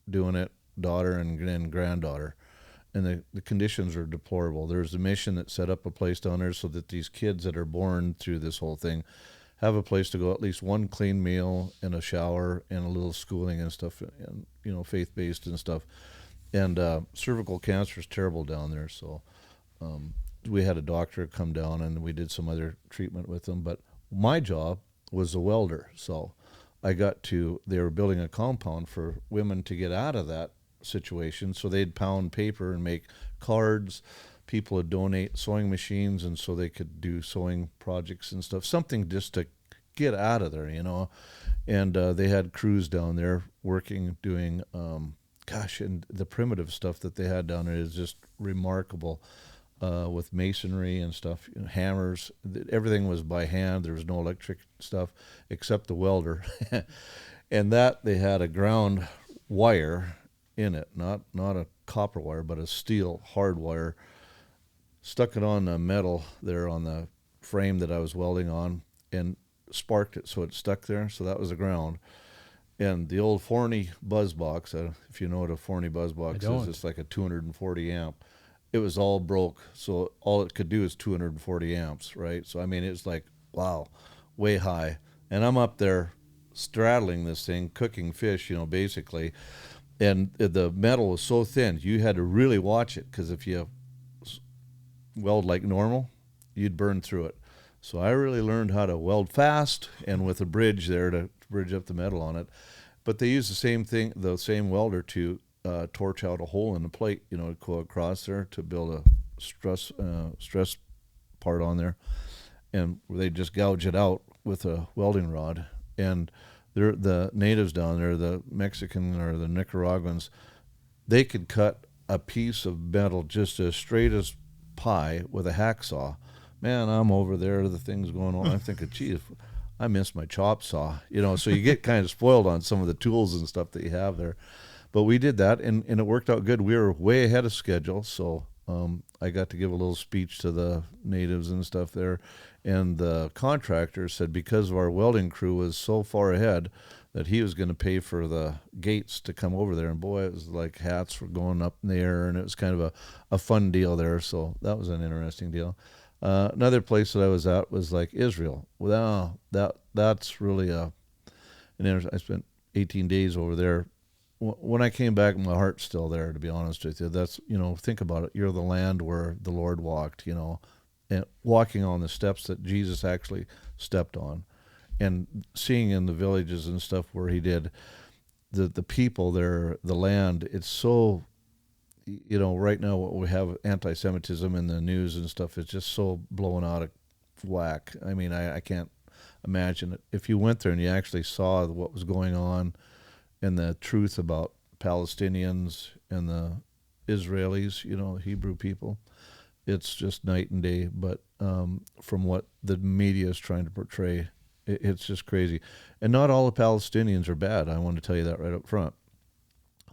Speaker 2: doing it, daughter and granddaughter, and the conditions are deplorable. There's a mission that set up a place down there so that these kids that are born through this whole thing have a place to go, at least one clean meal and a shower and a little schooling and stuff, and faith-based and stuff. And cervical cancer is terrible down there, so we had a doctor come down and we did some other treatment with them. But my job was a welder, so they were building a compound for women to get out of that situation, so they'd pound paper and make cards. People would donate sewing machines, and so they could do sewing projects and stuff, something just to get out of there, and they had crews down there working, doing and the primitive stuff that they had down there is just remarkable, with masonry and stuff, hammers. Everything was by hand. There was no electric stuff except the welder. And that they had a ground wire in it, not a copper wire, but a steel hard wire. Stuck it on the metal there on the frame that I was welding on and sparked it so it stuck there. So that was the ground. And the old Forney buzz box, if you know what a Forney buzz box is, it's like a 240 amp. It was all broke, so all it could do is 240 amps, right? So, I mean, it's like, wow, way high. And I'm up there straddling this thing, cooking fish, basically. And the metal was so thin, you had to really watch it, because if you weld like normal, you'd burn through it. So I really learned how to weld fast and with a bridge there to bridge up the metal on it. But they use the same welder to torch out a hole in the plate, to go across there to build a stress part on there. And they just gouge it out with a welding rod. And the natives down there, the Mexican or the Nicaraguans, they could cut a piece of metal just as straight as pie with a hacksaw. Man, I'm over there, the thing's going on. I'm thinking, geez, I miss my chop saw. So you get kind of spoiled on some of the tools and stuff that you have there. But we did that, and it worked out good. We were way ahead of schedule, so I got to give a little speech to the natives and stuff there. And the contractor said because of our welding crew was so far ahead that he was going to pay for the gates to come over there. And boy, it was like hats were going up in the air, and it was kind of a fun deal there. So that was an interesting deal. Another place that I was at was like Israel. Well, that's really I spent 18 days over there. When I came back, my heart's still there, to be honest with you. That's, think about it. You're the land where the Lord walked, and walking on the steps that Jesus actually stepped on, and seeing in the villages and stuff where he did, the people there, the land, it's so, right now what we have, anti-Semitism in the news and stuff, it's just so blown out of whack. I mean, I can't imagine it. If you went there and you actually saw what was going on and the truth about Palestinians and the Israelis, Hebrew people, it's just night and day. But from what the media is trying to portray, it's just crazy. And not all the Palestinians are bad. I want to tell you that right up front.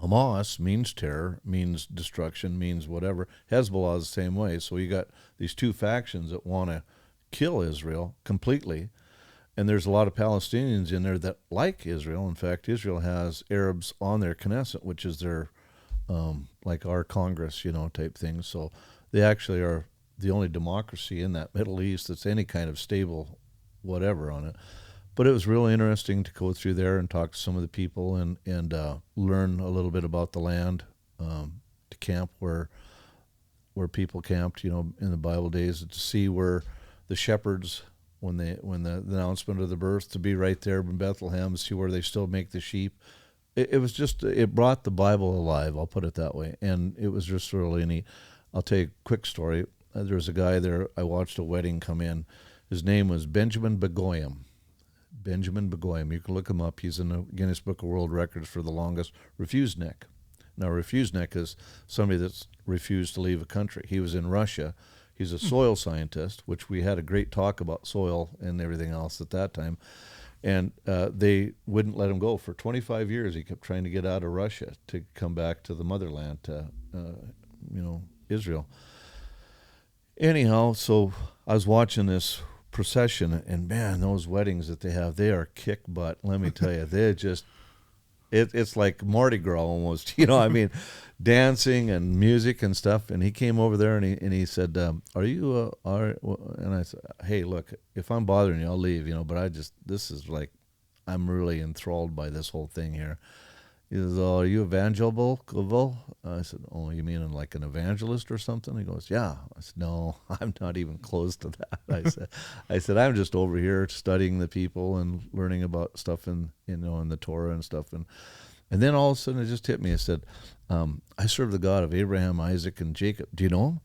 Speaker 2: Hamas means terror, means destruction, means whatever. Hezbollah is the same way. So you got these two factions that want to kill Israel completely. And there's a lot of Palestinians in there that like Israel. In fact, Israel has Arabs on their Knesset, which is their, like our Congress, type thing. So they actually are the only democracy in that Middle East that's any kind of stable whatever on it. But it was really interesting to go through there and talk to some of the people and learn a little bit about the land, to camp where people camped, in the Bible days, to see where the shepherds, when the announcement of the birth, to be right there in Bethlehem, see where they still make the sheep. It was just, it brought the Bible alive, I'll put it that way. And it was just really neat. I'll tell you a quick story. There was a guy there, I watched a wedding come in. His name was Benjamin Begoyam. Benjamin Begoyam. You can look him up. He's in the Guinness Book of World Records for the longest refused neck. Now, refused neck is somebody that's refused to leave a country. He was in Russia. He's a soil scientist, which we had a great talk about soil and everything else at that time. And they wouldn't let him go. For 25 years, he kept trying to get out of Russia to come back to the motherland, to, Israel. Anyhow, so I was watching this procession, and man, those weddings that they have, they are kick butt. Let me tell you, they're just It's like Mardi Gras almost, I mean, dancing and music and stuff. And he came over there and he said, "Are you?" And I said, "Hey, look, if I'm bothering you, I'll leave, But this is like, I'm really enthralled by this whole thing here." He says, "Oh, are you evangelical?" I said, "Oh, you mean like an evangelist or something?" He goes, "Yeah." I said, "No, I'm not even close to that." I said, "I'm just over here studying the people and learning about stuff in the Torah and stuff." And then all of a sudden it just hit me. I said, "I serve the God of Abraham, Isaac, and Jacob. Do you know him?"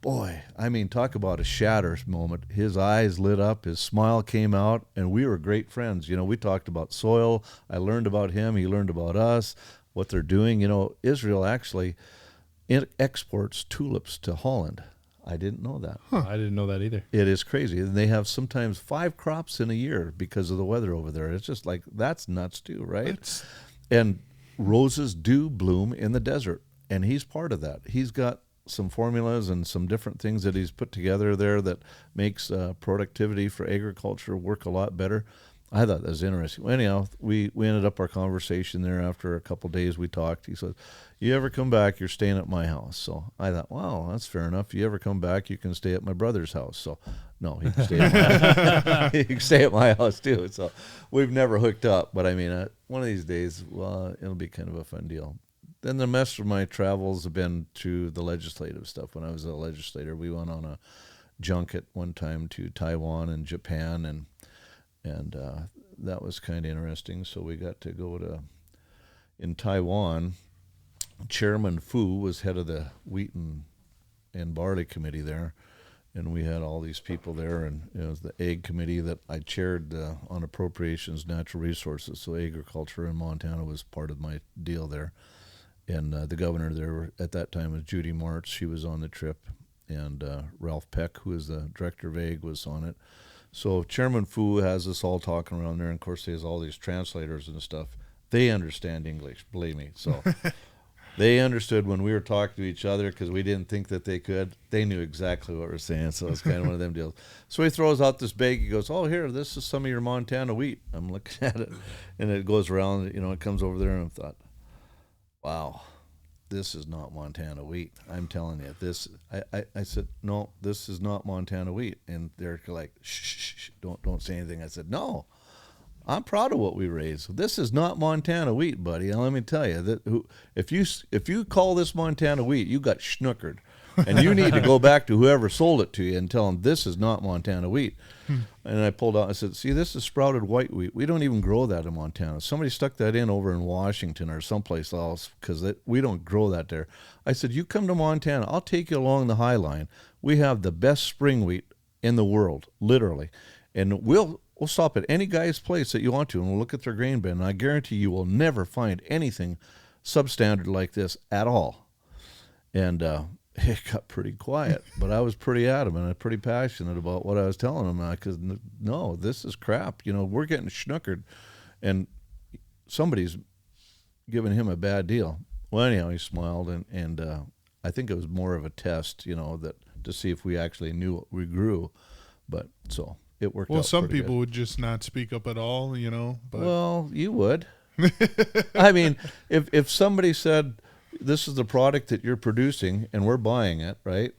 Speaker 2: Boy, I mean, talk about a shatter moment. His eyes lit up, his smile came out, and we were great friends. We talked about soil. I learned about him. He learned about us, what they're doing. Israel actually exports tulips to Holland. I didn't know that.
Speaker 1: I didn't know that either.
Speaker 2: It is crazy. And they have sometimes 5 crops in a year because of the weather over there. It's just like, that's nuts too, right? And roses do bloom in the desert, and he's part of that. He's got some formulas and some different things that he's put together there that makes productivity for agriculture work a lot better. I thought that was interesting. Well, anyhow, we ended up our conversation there after a couple of days we talked. He said, "You ever come back, you're staying at my house." So I thought, wow, that's fair enough. You ever come back, you can stay at my brother's house. So no, he can stay at he can stay at my house too. So we've never hooked up, but I mean, one of these days, well, it'll be kind of a fun deal. Then the rest of my travels have been to the legislative stuff. When I was a legislator, we went on a junket one time to Taiwan and Japan, and that was kind of interesting. So we got to go in Taiwan. Chairman Fu was head of the wheat and barley committee there, and we had all these people there, and it was the ag committee that I chaired on appropriations, natural resources. So agriculture in Montana was part of my deal there. And the governor there at that time was Judy Martz. She was on the trip. And Ralph Peck, who is the director of ag, was on it. So Chairman Fu has us all talking around there. And, of course, he has all these translators and stuff. They understand English, believe me. So they understood when we were talking to each other because we didn't think that they could. They knew exactly what we're saying. So it's kind of one of them deals. So he throws out this bag. He goes, "Oh, here, this is some of your Montana wheat." I'm looking at it. And it goes around, it comes over there. And I thought, wow, this is not Montana wheat. I'm telling you, I said, "No, this is not Montana wheat." And they're like, shh, don't say anything. I said, "No, I'm proud of what we raised. This is not Montana wheat, buddy. And let me tell you, that if you call this Montana wheat, you got schnookered. And you need to go back to whoever sold it to you and tell them this is not Montana wheat." And I pulled out, I said, "See, this is sprouted white wheat. We don't even grow that in Montana. Somebody stuck that in over in Washington or someplace else because we don't grow that there." I said, "You come to Montana, I'll take you along the High Line. We have the best spring wheat in the world, literally. And we'll stop at any guy's place that you want to, and we'll look at their grain bin. And I guarantee you will never find anything substandard like this at all." And it got pretty quiet, but I was pretty adamant and pretty passionate about what I was telling them. Because no, this is crap. We're getting schnookered, and somebody's giving him a bad deal. Well, anyhow, he smiled, and I think it was more of a test, that to see if we actually knew what we grew. But so it worked out.
Speaker 3: Well, some
Speaker 2: pretty
Speaker 3: people
Speaker 2: good.
Speaker 3: would just not speak up at all, But
Speaker 2: Well, you would. I mean, if somebody said, "This is the product that you're producing and we're buying it," right?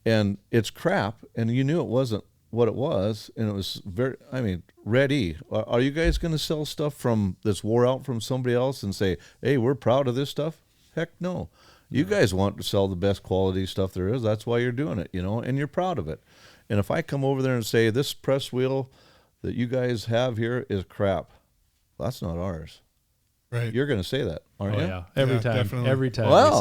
Speaker 2: And it's crap, and you knew it wasn't what it was, and it was ready. Are you guys going to sell stuff from that's wore out from somebody else and say, "Hey, we're proud of this stuff"? Heck no. You guys want to sell the best quality stuff there is. That's why you're doing it, and you're proud of it. And if I come over there and say, "This press wheel that you guys have here is crap," that's not ours.
Speaker 3: Right.
Speaker 2: You're going to say that, aren't you?
Speaker 1: Yeah. Every time
Speaker 3: definitely.
Speaker 1: you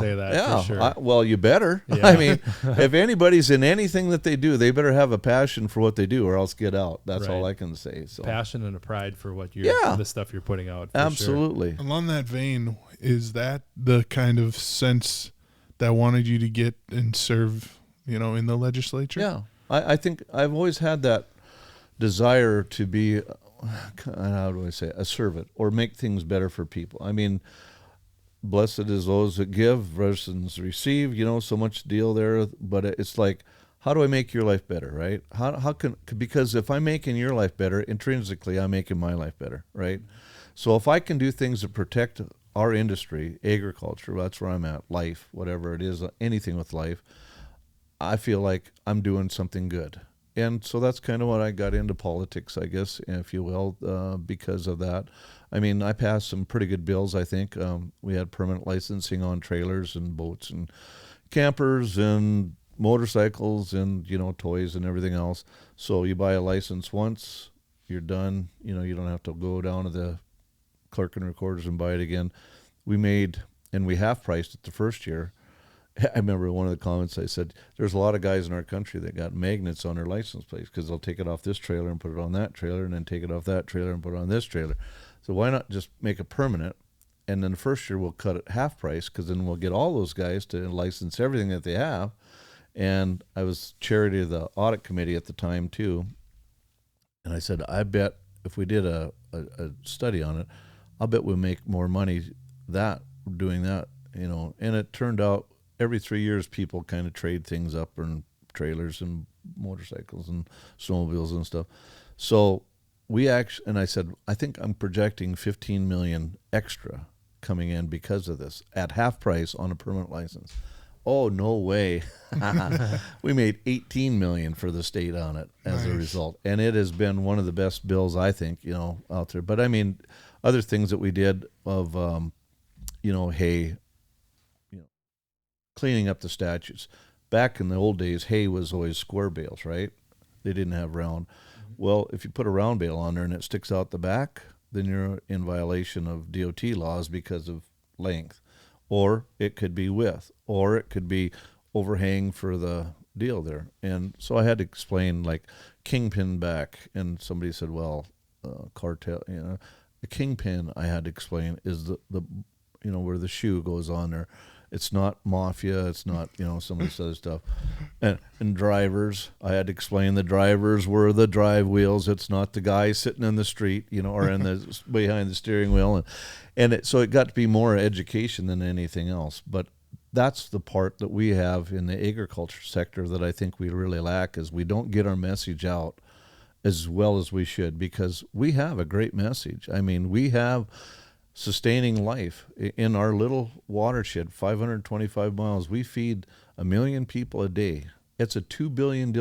Speaker 1: say that, for sure.
Speaker 2: Well, you better.
Speaker 1: Yeah.
Speaker 2: I mean, if anybody's in anything that they do, they better have a passion for what they do, or else get out. That's
Speaker 1: Right.
Speaker 2: all I can say. So
Speaker 1: Passion and a pride for what the stuff you're putting out. For
Speaker 2: absolutely.
Speaker 1: Sure.
Speaker 3: Along that vein, is that the kind of sense that wanted you to get and serve, in the legislature?
Speaker 2: Yeah. I think I've always had that desire to be, how do I say, a servant or make things better for people. I mean, blessed is those that give versus receive, so much deal there. But it's like, how do I make your life better, right? Because if I'm making your life better, intrinsically, I'm making my life better, right? So if I can do things that protect our industry, agriculture, that's where I'm at, life, whatever it is, anything with life, I feel like I'm doing something good. And so that's kind of what I got into politics, I guess, if you will, because of that. I mean, I passed some pretty good bills, I think. We had permanent licensing on trailers and boats and campers and motorcycles and, toys and everything else. So you buy a license once, you're done. You don't have to go down to the clerk and recorders and buy it again. We half priced it the first year. I remember one of the comments I said, there's a lot of guys in our country that got magnets on their license plates because they'll take it off this trailer and put it on that trailer and then take it off that trailer and put it on this trailer. So why not just make it permanent? And then the first year we'll cut it half price because then we'll get all those guys to license everything that they have. And I was chair of the audit committee at the time too. And I said, I bet if we did a study on it, I'll bet we'll make more money doing that, And it turned out every 3 years people kind of trade things up and trailers and motorcycles and snowmobiles and stuff. So and I said, I think I'm projecting 15 million extra coming in because of this at half price on a permanent license. Oh, no way. We made 18 million for the state on it as a result. And it has been one of the best bills, I think, out there. But I mean, other things that we did of, hay, cleaning up the statutes. Back in the old days, hay was always square bales, right? They didn't have round. Well, if you put a round bale on there and it sticks out the back, then you're in violation of DOT laws because of length. Or it could be width, or it could be overhang for the deal there. And so I had to explain like kingpin back, and somebody said, well, cartel, the kingpin I had to explain is the where the shoe goes on there. It's not mafia. It's not, some of this other stuff. And drivers, I had to explain the drivers were the drive wheels. It's not the guy sitting in the street, or in the behind the steering wheel. So it got to be more education than anything else. But that's the part that we have in the agriculture sector that I think we really lack is we don't get our message out as well as we should, because we have a great message. I mean, we have sustaining life in our little watershed, 525 miles. We feed 1 million people a day. It's a $2 billion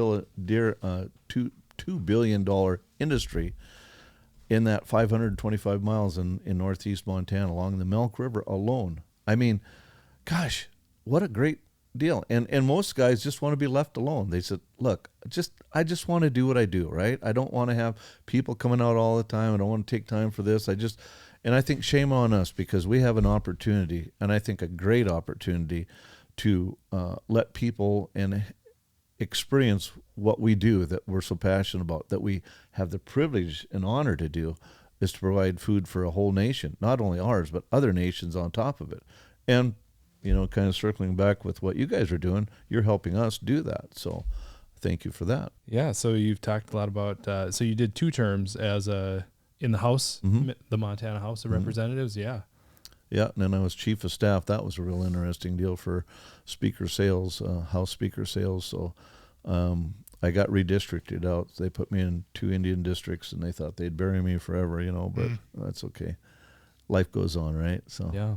Speaker 2: industry in that 525 miles in northeast Montana along the Milk River alone. I mean, gosh, what a great deal. And most guys just want to be left alone. They said, look, I just want to do what I do, right? I don't want to have people coming out all the time. I don't want to take time for this. And I think shame on us, because we have an opportunity, and I think a great opportunity, to let people and experience what we do that we're so passionate about, that we have the privilege and honor to do, is to provide food for a whole nation, not only ours, but other nations on top of it. And, kind of circling back with what you guys are doing, you're helping us do that. So thank you for that.
Speaker 1: Yeah. So you've talked a lot about, so you did 2 terms as in the House, the Montana House of Representatives. Yeah.
Speaker 2: Yeah. And then I was chief of staff. That was a real interesting deal for speaker sales, House speaker sales. So I got redistricted out. They put me in 2 Indian districts, and they thought they'd bury me forever, but that's okay. Life goes on, right? So
Speaker 1: yeah.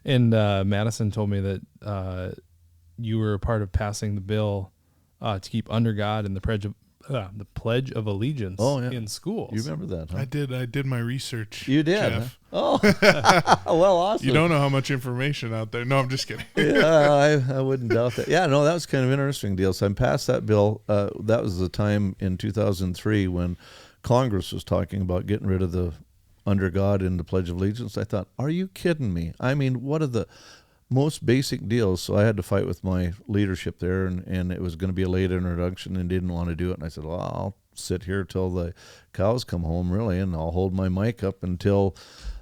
Speaker 1: And Madison told me that you were a part of passing the bill to keep under God and the Pledge of Allegiance in schools.
Speaker 2: You remember that, huh?
Speaker 3: I did my research.
Speaker 2: You did?
Speaker 3: Jeff.
Speaker 2: Huh? Oh, well, awesome.
Speaker 3: You don't know how much information out there. No, I'm just kidding.
Speaker 2: Yeah, I wouldn't doubt that. Yeah, no, that was kind of an interesting deal. So I passed that bill. That was the time in 2003 when Congress was talking about getting rid of the under God and the Pledge of Allegiance. I thought, are you kidding me? I mean, what are the most basic deals? So I had to fight with my leadership there, and it was going to be a late introduction, and didn't want to do it. And I said, well, I'll sit here till the cows come home, really, and I'll hold my mic up until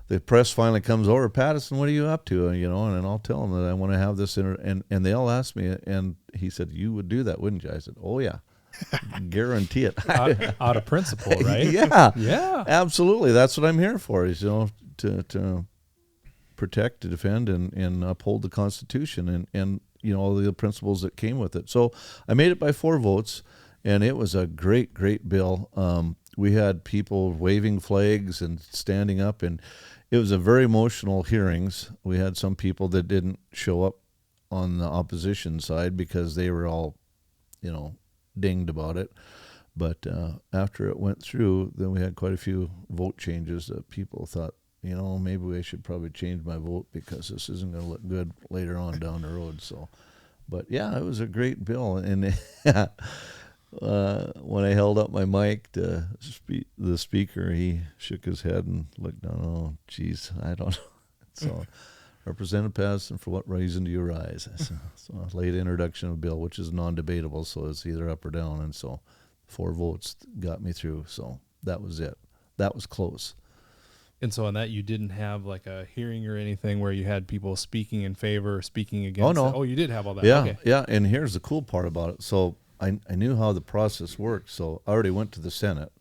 Speaker 2: the press finally comes over. Pattison, what are you up to? And then I'll tell them that I want to have this. And they all asked me, and he said, you would do that, wouldn't you? I said, oh, yeah. Guarantee it.
Speaker 1: out of principle, right?
Speaker 2: Yeah.
Speaker 1: Yeah.
Speaker 2: Absolutely. That's what I'm here for, is, to protect, to defend, and uphold the Constitution and all the principles that came with it. So I made it by 4 votes, and it was a great bill. We had people waving flags and standing up, and it was a very emotional hearings. We had some people that didn't show up on the opposition side because they were all, dinged about it. But after it went through, then we had quite a few vote changes that people thought, maybe I should probably change my vote because this isn't going to look good later on down the road. So, but yeah, it was a great bill. And when I held up my mic to the speaker, he shook his head and looked down. Oh, geez, I don't know. So, Representative Pattison, for what reason do you rise? So I laid introduction of a bill, which is non-debatable, so it's either up or down. And so 4 votes got me through. So that was it. That was close.
Speaker 1: And so on that, you didn't have like a hearing or anything where you had people speaking in favor or speaking against?
Speaker 2: Oh, no.
Speaker 1: Oh, you did have all that.
Speaker 2: Yeah,
Speaker 1: okay.
Speaker 2: yeah. And here's the cool part about it. So I knew how the process worked. So I already went to the Senate,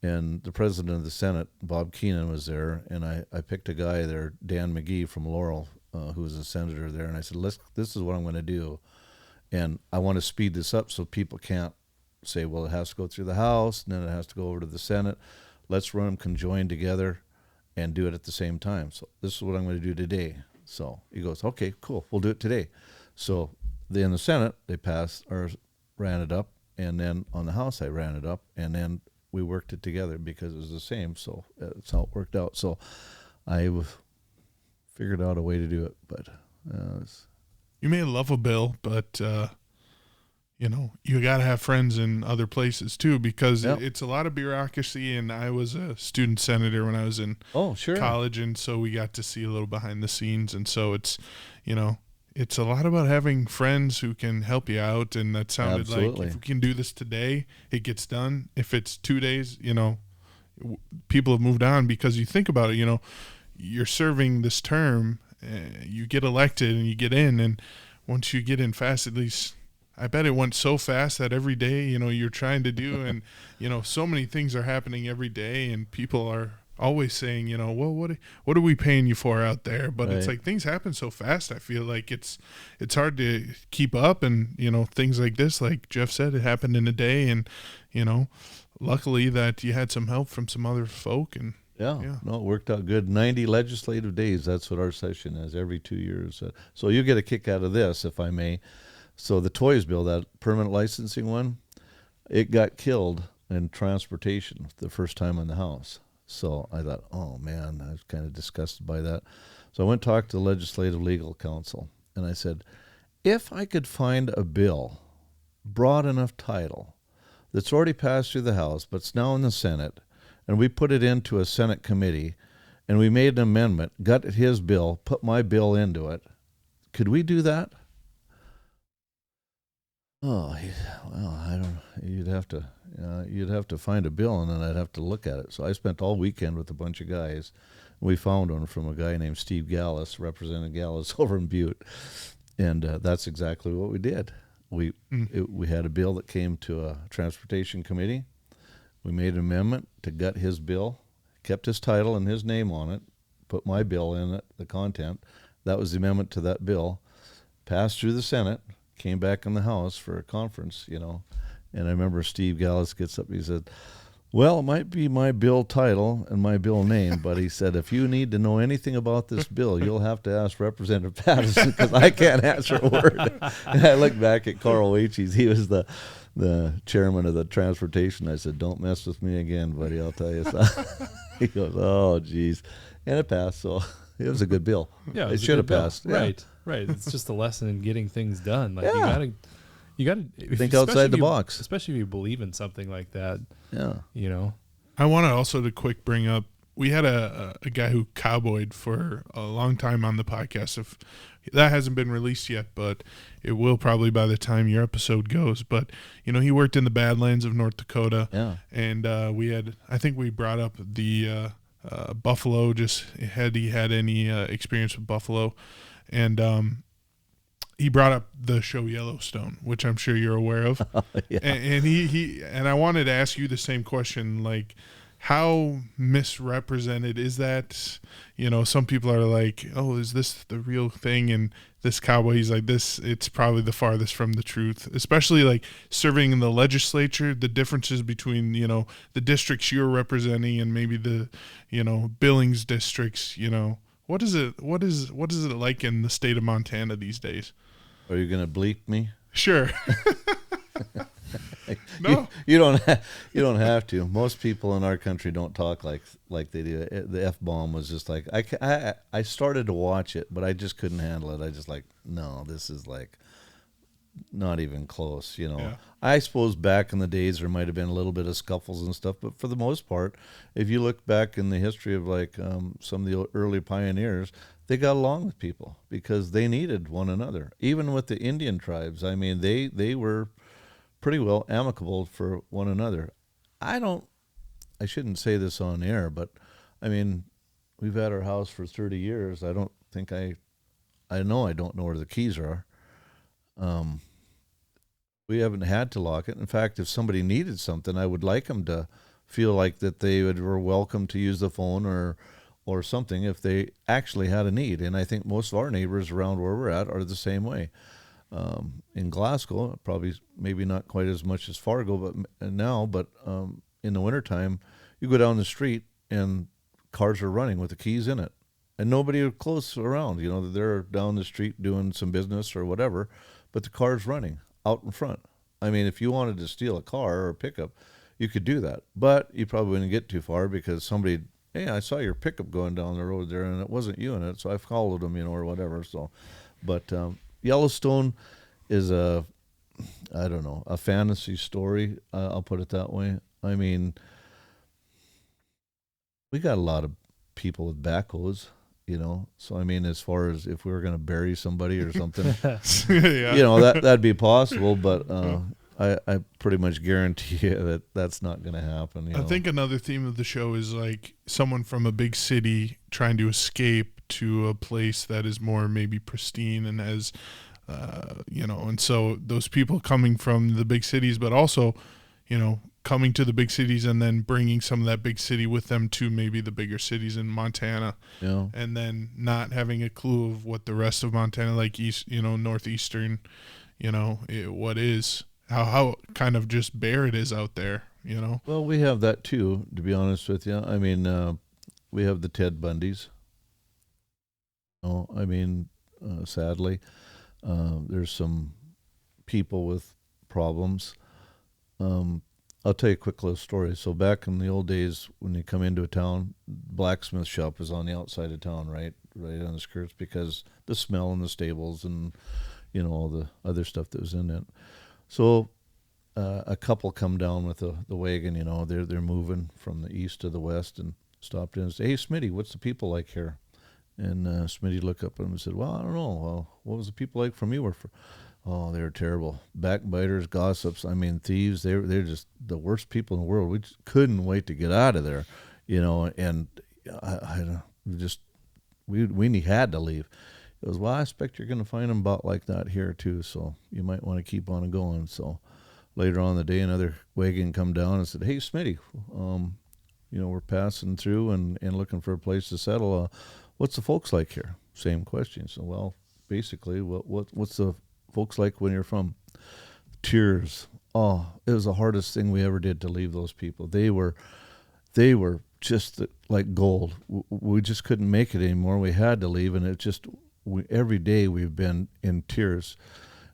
Speaker 2: and the president of the Senate, Bob Keenan, was there. And I picked a guy there, Dan McGee from Laurel, who was a senator there. And I said, this is what I'm going to do. And I want to speed this up so people can't say, well, it has to go through the House, and then it has to go over to the Senate. Let's run them conjoined together and do it at the same time. So this is what I'm going to do today. So he goes, okay, cool, we'll do it today. So in the Senate, they ran it up, and then on the House, I ran it up, and then we worked it together because it was the same. So that's how it worked out. So I figured out a way to do it, but
Speaker 3: you may love a bill, but you got to have friends in other places too, because it's a lot of bureaucracy. And I was a student senator when I was in college, and so we got to see a little behind the scenes. And so it's a lot about having friends who can help you out. And that sounded like, if we can do this today, it gets done. If it's 2 days, people have moved on, because you think about it, you're serving this term, you get elected and you get in, and once you get in fast, at least I bet it went so fast that every day, you're trying to do, and, so many things are happening every day, and people are always saying, well, what are we paying you for out there? But It's like things happen so fast. I feel like it's hard to keep up, and, things like this, like Jeff said, it happened in a day, and, luckily that you had some help from some other folk, and
Speaker 2: no, it worked out good. 90 legislative days. That's what our session is, every 2 years. So you get a kick out of this, if I may. So the toys bill, that permanent licensing one, it got killed in transportation the first time in the House. So I thought, oh man, I was kind of disgusted by that. So I went and talked to the Legislative Legal Counsel, and I said, if I could find a bill, broad enough title, that's already passed through the House, but it's now in the Senate, and we put it into a Senate committee, and we made an amendment, got his bill, put my bill into it, could we do that? Oh, well, I don't. You'd have to find a bill, and then I'd have to look at it. So I spent all weekend with a bunch of guys. We found one from a guy named Steve Gallus, Representative Gallus, over in Butte, and that's exactly what we did. We had a bill that came to a transportation committee. We made an amendment to gut his bill, kept his title and his name on it, put my bill in it, the content. That was the amendment to that bill. Passed through the Senate, came back in the House for a conference, and I remember Steve Gallus gets up, he said, well, it might be my bill title and my bill name, but he said, if you need to know anything about this bill, you'll have to ask Representative Pattison, because I can't answer a word. And I looked back at Carl Waches. He was the chairman of the transportation. I said, don't mess with me again, buddy, I'll tell you something. He goes, oh, geez. And it passed, so it was a good bill.
Speaker 1: Yeah,
Speaker 2: it should have passed.
Speaker 1: Yeah. Right. It's just a lesson in getting things done. Like you gotta
Speaker 2: think outside the box,
Speaker 1: especially if you believe in something like that.
Speaker 2: Yeah.
Speaker 3: I wanted also to quick bring up, we had a guy who cowboyed for a long time on the podcast. If that hasn't been released yet, but it will probably by the time your episode goes. But he worked in the Badlands of North Dakota.
Speaker 2: Yeah.
Speaker 3: And I think we brought up the buffalo. Just had he had any experience with buffalo, and he brought up the show Yellowstone, which I'm sure you're aware of.
Speaker 2: Yeah.
Speaker 3: And he I wanted to ask you the same question, like, how misrepresented is that? You know, some people are like, oh, is this the real thing? And this cowboy, he's like, this, it's probably the farthest from the truth, especially like serving in the legislature, the differences between, you know, the districts you're representing and maybe the, you know, Billings districts, you know, what is it like in the state of Montana these days?
Speaker 2: Are you going to bleep me?
Speaker 3: Sure. No,
Speaker 2: you don't have to. Most people in our country don't talk like they do. The F-bomb was just like, I started to watch it, but I just couldn't handle it. I just like, no, this is like not even close, you know.
Speaker 3: Yeah.
Speaker 2: I suppose back in the days there might have been a little bit of scuffles and stuff, but for the most part, if you look back in the history of like some of the early pioneers, they got along with people because they needed one another. Even with the Indian tribes, I mean, they were pretty well amicable for one another. I shouldn't say this on air, but I mean, we've had our house for 30 years. I don't think I know I don't know where the keys are. We haven't had to lock it. In fact, if somebody needed something, I would like them to feel like that they were welcome to use the phone or something if they actually had a need. And I think most of our neighbors around where we're at are the same way. In Glasgow, probably maybe not quite as much as Fargo, but in the wintertime, you go down the street and cars are running with the keys in it. And nobody close around, you know, they're down the street doing some business or whatever, but the car's running out in front. I mean, if you wanted to steal a car or a pickup, you could do that. But you probably wouldn't get too far because somebody, hey, I saw your pickup going down the road there and it wasn't you in it, so I followed them, you know, or whatever. So, but Yellowstone is a fantasy story. I'll put it that way. I mean, we got a lot of people with backhoes, you know. So I mean, as far as if we were going to bury somebody or something,
Speaker 3: yeah.
Speaker 2: you know, that'd be possible. But I pretty much guarantee you that that's not going to happen.
Speaker 3: I think another theme of the show is like someone from a big city trying to escape to a place that is more maybe pristine and has, you know, and so those people coming from the big cities, but also, you know, coming to the big cities and then bringing some of that big city with them to maybe the bigger cities in Montana, and then not having a clue of what the rest of Montana, like east, you know, northeastern, you know, what is how kind of just bare it is out there, you know.
Speaker 2: Well, we have that too, to be honest with you. I mean, we have the Ted Bundys. I mean, sadly, there's some people with problems. I'll tell you a quick little story. So back in the old days, when you come into a town, blacksmith shop was on the outside of town, right on the skirts, because the smell in the stables and, you know, all the other stuff that was in it. So a couple come down with the wagon, you know, they're moving from the east to the west and stopped in and said, hey, Smitty, what's the people like here? And Smitty looked up at him and said, well, I don't know. Well, what was the people like from you? Oh, they were terrible. Backbiters, gossips, I mean, thieves. They're just the worst people in the world. We just couldn't wait to get out of there, you know, and we had to leave. He goes, well, I expect you're going to find them about like that here too, so you might want to keep on going. So later on in the day, another wagon come down and said, hey, Smitty, you know, we're passing through and looking for a place to settle. What's the folks like here? Same question. So, well, basically, what's the folks like when you're from? Tears. Oh, it was the hardest thing we ever did to leave those people. They were just like gold. We just couldn't make it anymore. We had to leave, and it just every day we've been in tears.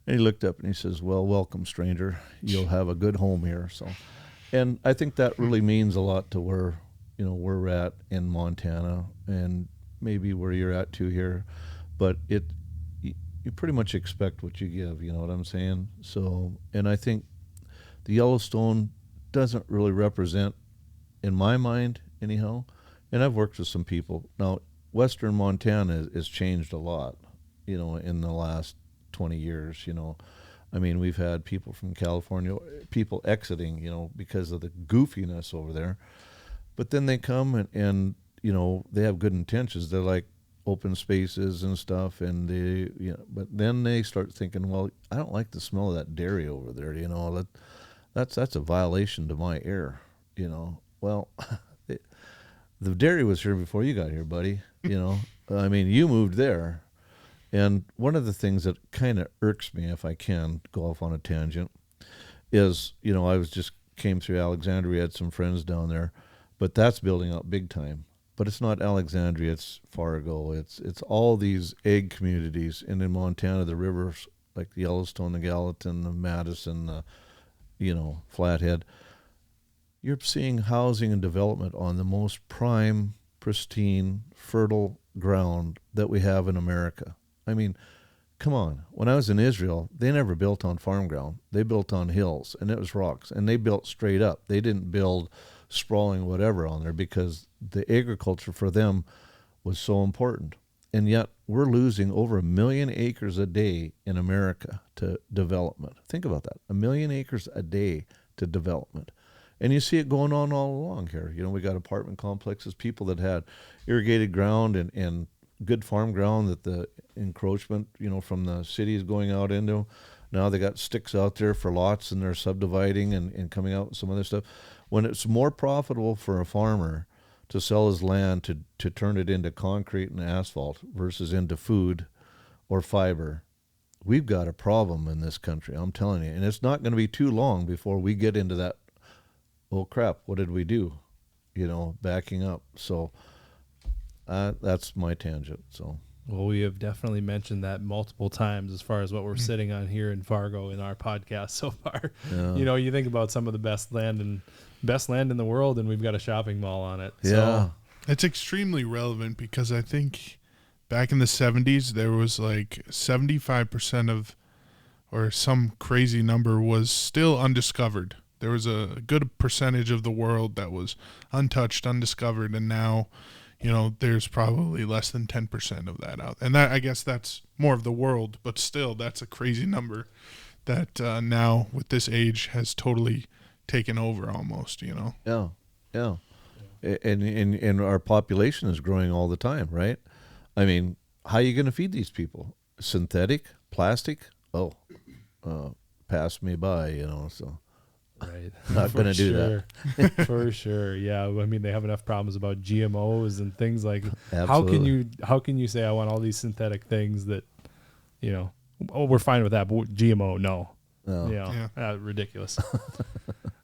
Speaker 2: And he looked up and he says, well, welcome, stranger. You'll have a good home here. So, and I think that really means a lot to where, you know, we're at in Montana and maybe where you're at too here, but you pretty much expect what you give, you know what I'm saying? So, and I think the Yellowstone doesn't really represent, in my mind anyhow, and I've worked with some people. Now, Western Montana has changed a lot, you know, in the last 20 years, you know. I mean, we've had people from California, people exiting, you know, because of the goofiness over there. But then they come and you know, they have good intentions. They're like open spaces and stuff, and they, you know, but then they start thinking, well, I don't like the smell of that dairy over there, you know, that's a violation to my air, you know. Well, the dairy was here before you got here, buddy. I mean, you moved there. And one of the things that kind of irks me, if I can go off on a tangent, is, I came through Alexandria, had some friends down there, but that's building up big time. But it's not Alexandria, it's Fargo. It's all these egg communities. And in Montana, the rivers like the Yellowstone, the Gallatin, the Madison, Flathead. You're seeing housing and development on the most prime, pristine, fertile ground that we have in America. I mean, come on. When I was in Israel, they never built on farm ground. They built on hills, and it was rocks. And they built straight up. They didn't build sprawling whatever on there because the agriculture for them was so important. And yet we're losing over 1 million acres a day in America to development. Think about that. 1 million acres a day to development. And you see it going on all along here. We got apartment complexes, people that had irrigated ground and good farm ground that the encroachment, from the city is going out into. Now they got sticks out there for lots and they're subdividing and coming out with some other stuff. When it's more profitable for a farmer to sell his land to turn it into concrete and asphalt versus into food or fiber, we've got a problem in this country, I'm telling you. And it's not going to be too long before we get into that, oh crap, what did we do? Backing up. So that's my tangent. So.
Speaker 1: Well, we have definitely mentioned that multiple times as far as what we're sitting on here in Fargo in our podcast so far. Yeah. You think about some of the best land in the world, and we've got a shopping mall on it.
Speaker 2: Yeah.
Speaker 1: So.
Speaker 3: It's extremely relevant because I think back in the 70s, there was like 75% of, or some crazy number, was still undiscovered. There was a good percentage of the world that was untouched, undiscovered, and now, there's probably less than 10% of that out. And that, I guess that's more of the world, but still, that's a crazy number that now with this age has totally taken over almost,
Speaker 2: Yeah. And our population is growing all the time, right? I mean, how are you going to feed these people? Synthetic? Plastic? Oh, pass me by, so.
Speaker 1: Right.
Speaker 2: Not going to do that.
Speaker 1: For sure. Yeah. I mean, they have enough problems about GMOs and things like,
Speaker 2: Absolutely.
Speaker 1: how can you say I want all these synthetic things that, we're fine with that, but GMO, no. Ridiculous.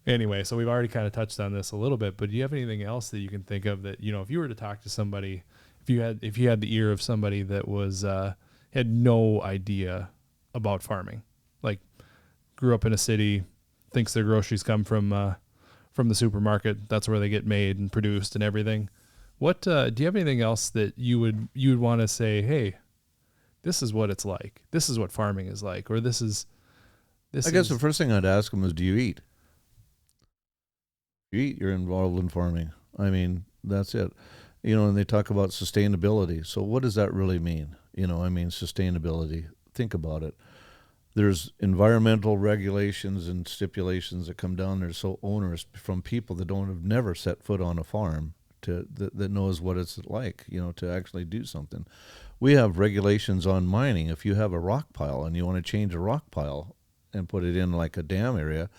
Speaker 1: Anyway, so we've already kind of touched on this a little bit, but do you have anything else that you can think of that, if you were to talk to somebody, if you had the ear of somebody that was, had no idea about farming, like grew up in a city, thinks their groceries come from the supermarket. That's where they get made and produced and everything. What do you have anything else that you would want to say? Hey, this is what it's like. This is what farming is like, or this is.
Speaker 2: I guess the first thing I'd ask them is, do you eat? You eat. You're involved in farming. I mean, that's it. And they talk about sustainability. So what does that really mean? Sustainability. Think about it. There's environmental regulations and stipulations that come down there so onerous from people that have never set foot on a farm that knows what it's like, to actually do something. We have regulations on mining. If you have a rock pile and you want to change a rock pile and put it in like a dam area,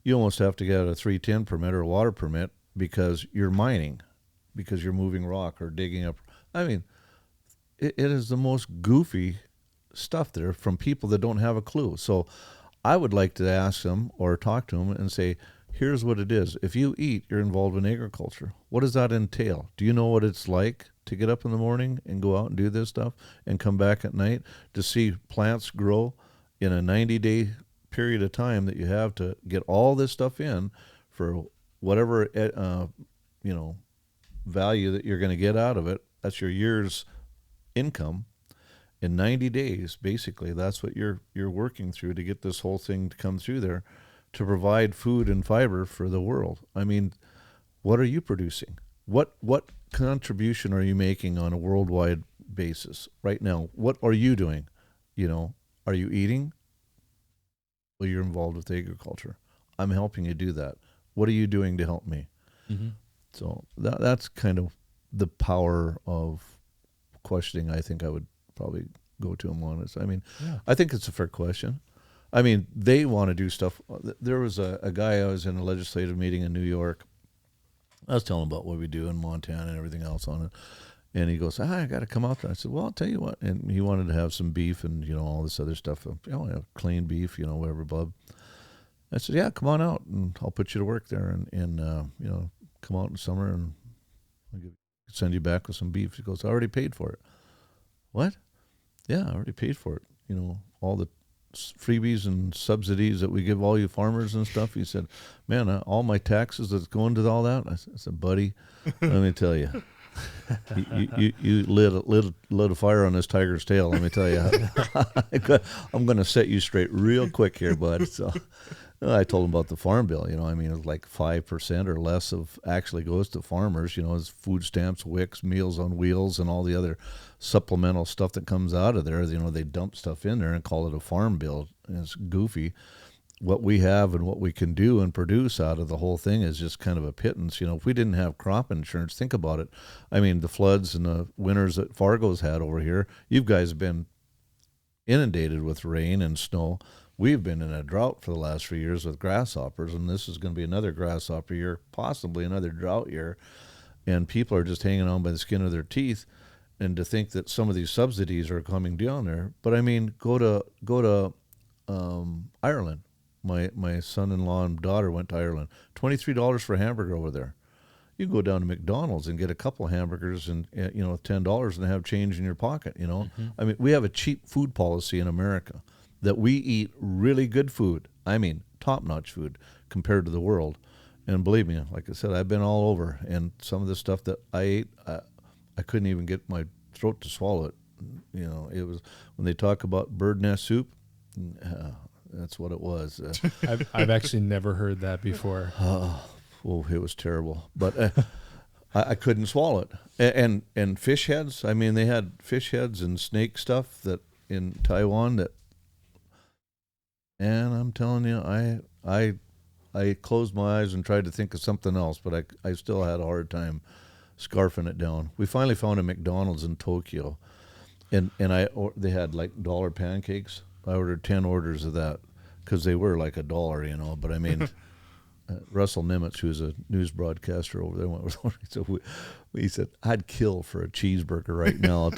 Speaker 2: you almost have to get a 310 permit or a water permit because you're mining, because you're moving rock or digging up. I mean, it is the most goofy stuff there from people that don't have a clue. So I would like to ask them or talk to them and say, here's what it is. If you eat, you're involved in agriculture. What does that entail? Do you know what it's like to get up in the morning and go out and do this stuff and come back at night to see plants grow in a 90-day period of time that you have to get all this stuff in for whatever, value that you're going to get out of it? That's your year's income. In 90 days, basically, that's what you're working through to get this whole thing to come through there to provide food and fiber for the world. I mean, what are you producing? What contribution are you making on a worldwide basis right now? What are you doing? Are you eating? Well, you're involved with agriculture. I'm helping you do that. What are you doing to help me? Mm-hmm. So that's kind of the power of questioning. I think I would probably go to them on it. I mean, I think it's a fair question. I mean, they want to do stuff. There was a guy, I was in a legislative meeting in New York, I was telling him about what we do in Montana and everything else on it. And he goes, I got to come out there. I said, well, I'll tell you what. And he wanted to have some beef and, all this other stuff. Clean beef, whatever, bub. I said, yeah, come on out and I'll put you to work there and come out in summer and I'll send you back with some beef. He goes, I already paid for it. What? Yeah, I already paid for it. All the freebies and subsidies that we give all you farmers and stuff. He said, man, all my taxes that's going to all that. I said, buddy, let me tell you. You lit a fire on this tiger's tail. Let me tell you, I'm going to set you straight real quick here, bud. So I told him about the farm bill. It was like 5% or less of actually goes to farmers. It's food stamps, WICs, Meals on Wheels, and all the other supplemental stuff that comes out of there. They dump stuff in there and call it a farm bill. And it's goofy. What we have and what we can do and produce out of the whole thing is just kind of a pittance. If we didn't have crop insurance, think about it. I mean, the floods and the winters that Fargo's had over here, you guys have been inundated with rain and snow. We've been in a drought for the last 3 years with grasshoppers, and this is going to be another grasshopper year, possibly another drought year. And people are just hanging on by the skin of their teeth. And to think that some of these subsidies are coming down there. But I mean, go to Ireland. My son-in-law and daughter went to Ireland. $23 for a hamburger over there. You can go down to McDonald's and get a couple of hamburgers and $10 and have change in your pocket.
Speaker 1: Mm-hmm.
Speaker 2: I mean, we have a cheap food policy in America that we eat really good food. I mean, top-notch food compared to the world. And believe me, like I said, I've been all over, and some of the stuff that I ate, I couldn't even get my throat to swallow it. It was when they talk about bird nest soup. That's what it was.
Speaker 1: I've actually never heard that before.
Speaker 2: Oh, it was terrible. But I couldn't swallow it. And fish heads. I mean, they had fish heads and snake stuff that in Taiwan that. And I'm telling you, I closed my eyes and tried to think of something else, but I still had a hard time scarfing it down. We finally found a McDonald's in Tokyo, and they had like $1 pancakes. I ordered 10 orders of that because they were like $1, But I mean, Russell Nimitz, who's a news broadcaster over there, went with one. So he said, I'd kill for a cheeseburger right now.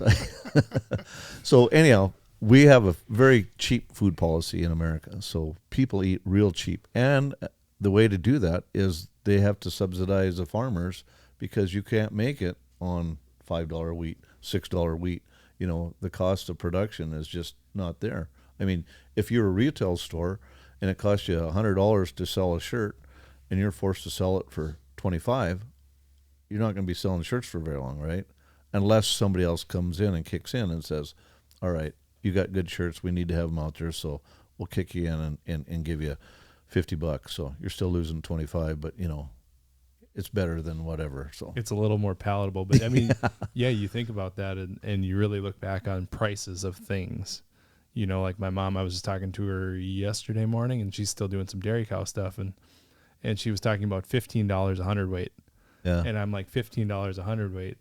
Speaker 2: So anyhow, we have a very cheap food policy in America. So people eat real cheap. And the way to do that is they have to subsidize the farmers because you can't make it on $5 wheat, $6 wheat. The cost of production is just not there. I mean, if you're a retail store and it costs you $100 to sell a shirt and you're forced to sell it for $25, you're not going to be selling shirts for very long, right? Unless somebody else comes in and kicks in and says, all right, you got good shirts, we need to have them out there, so we'll kick you in and give you $50. So you're still losing 25, but it's better than whatever. So
Speaker 1: it's a little more palatable. But I mean, yeah, you think about that and you really look back on prices of things. Like my mom, I was just talking to her yesterday morning, and she's still doing some dairy cow stuff, and she was talking about $15 a hundredweight.
Speaker 2: Yeah.
Speaker 1: And I'm like, $15 a hundredweight.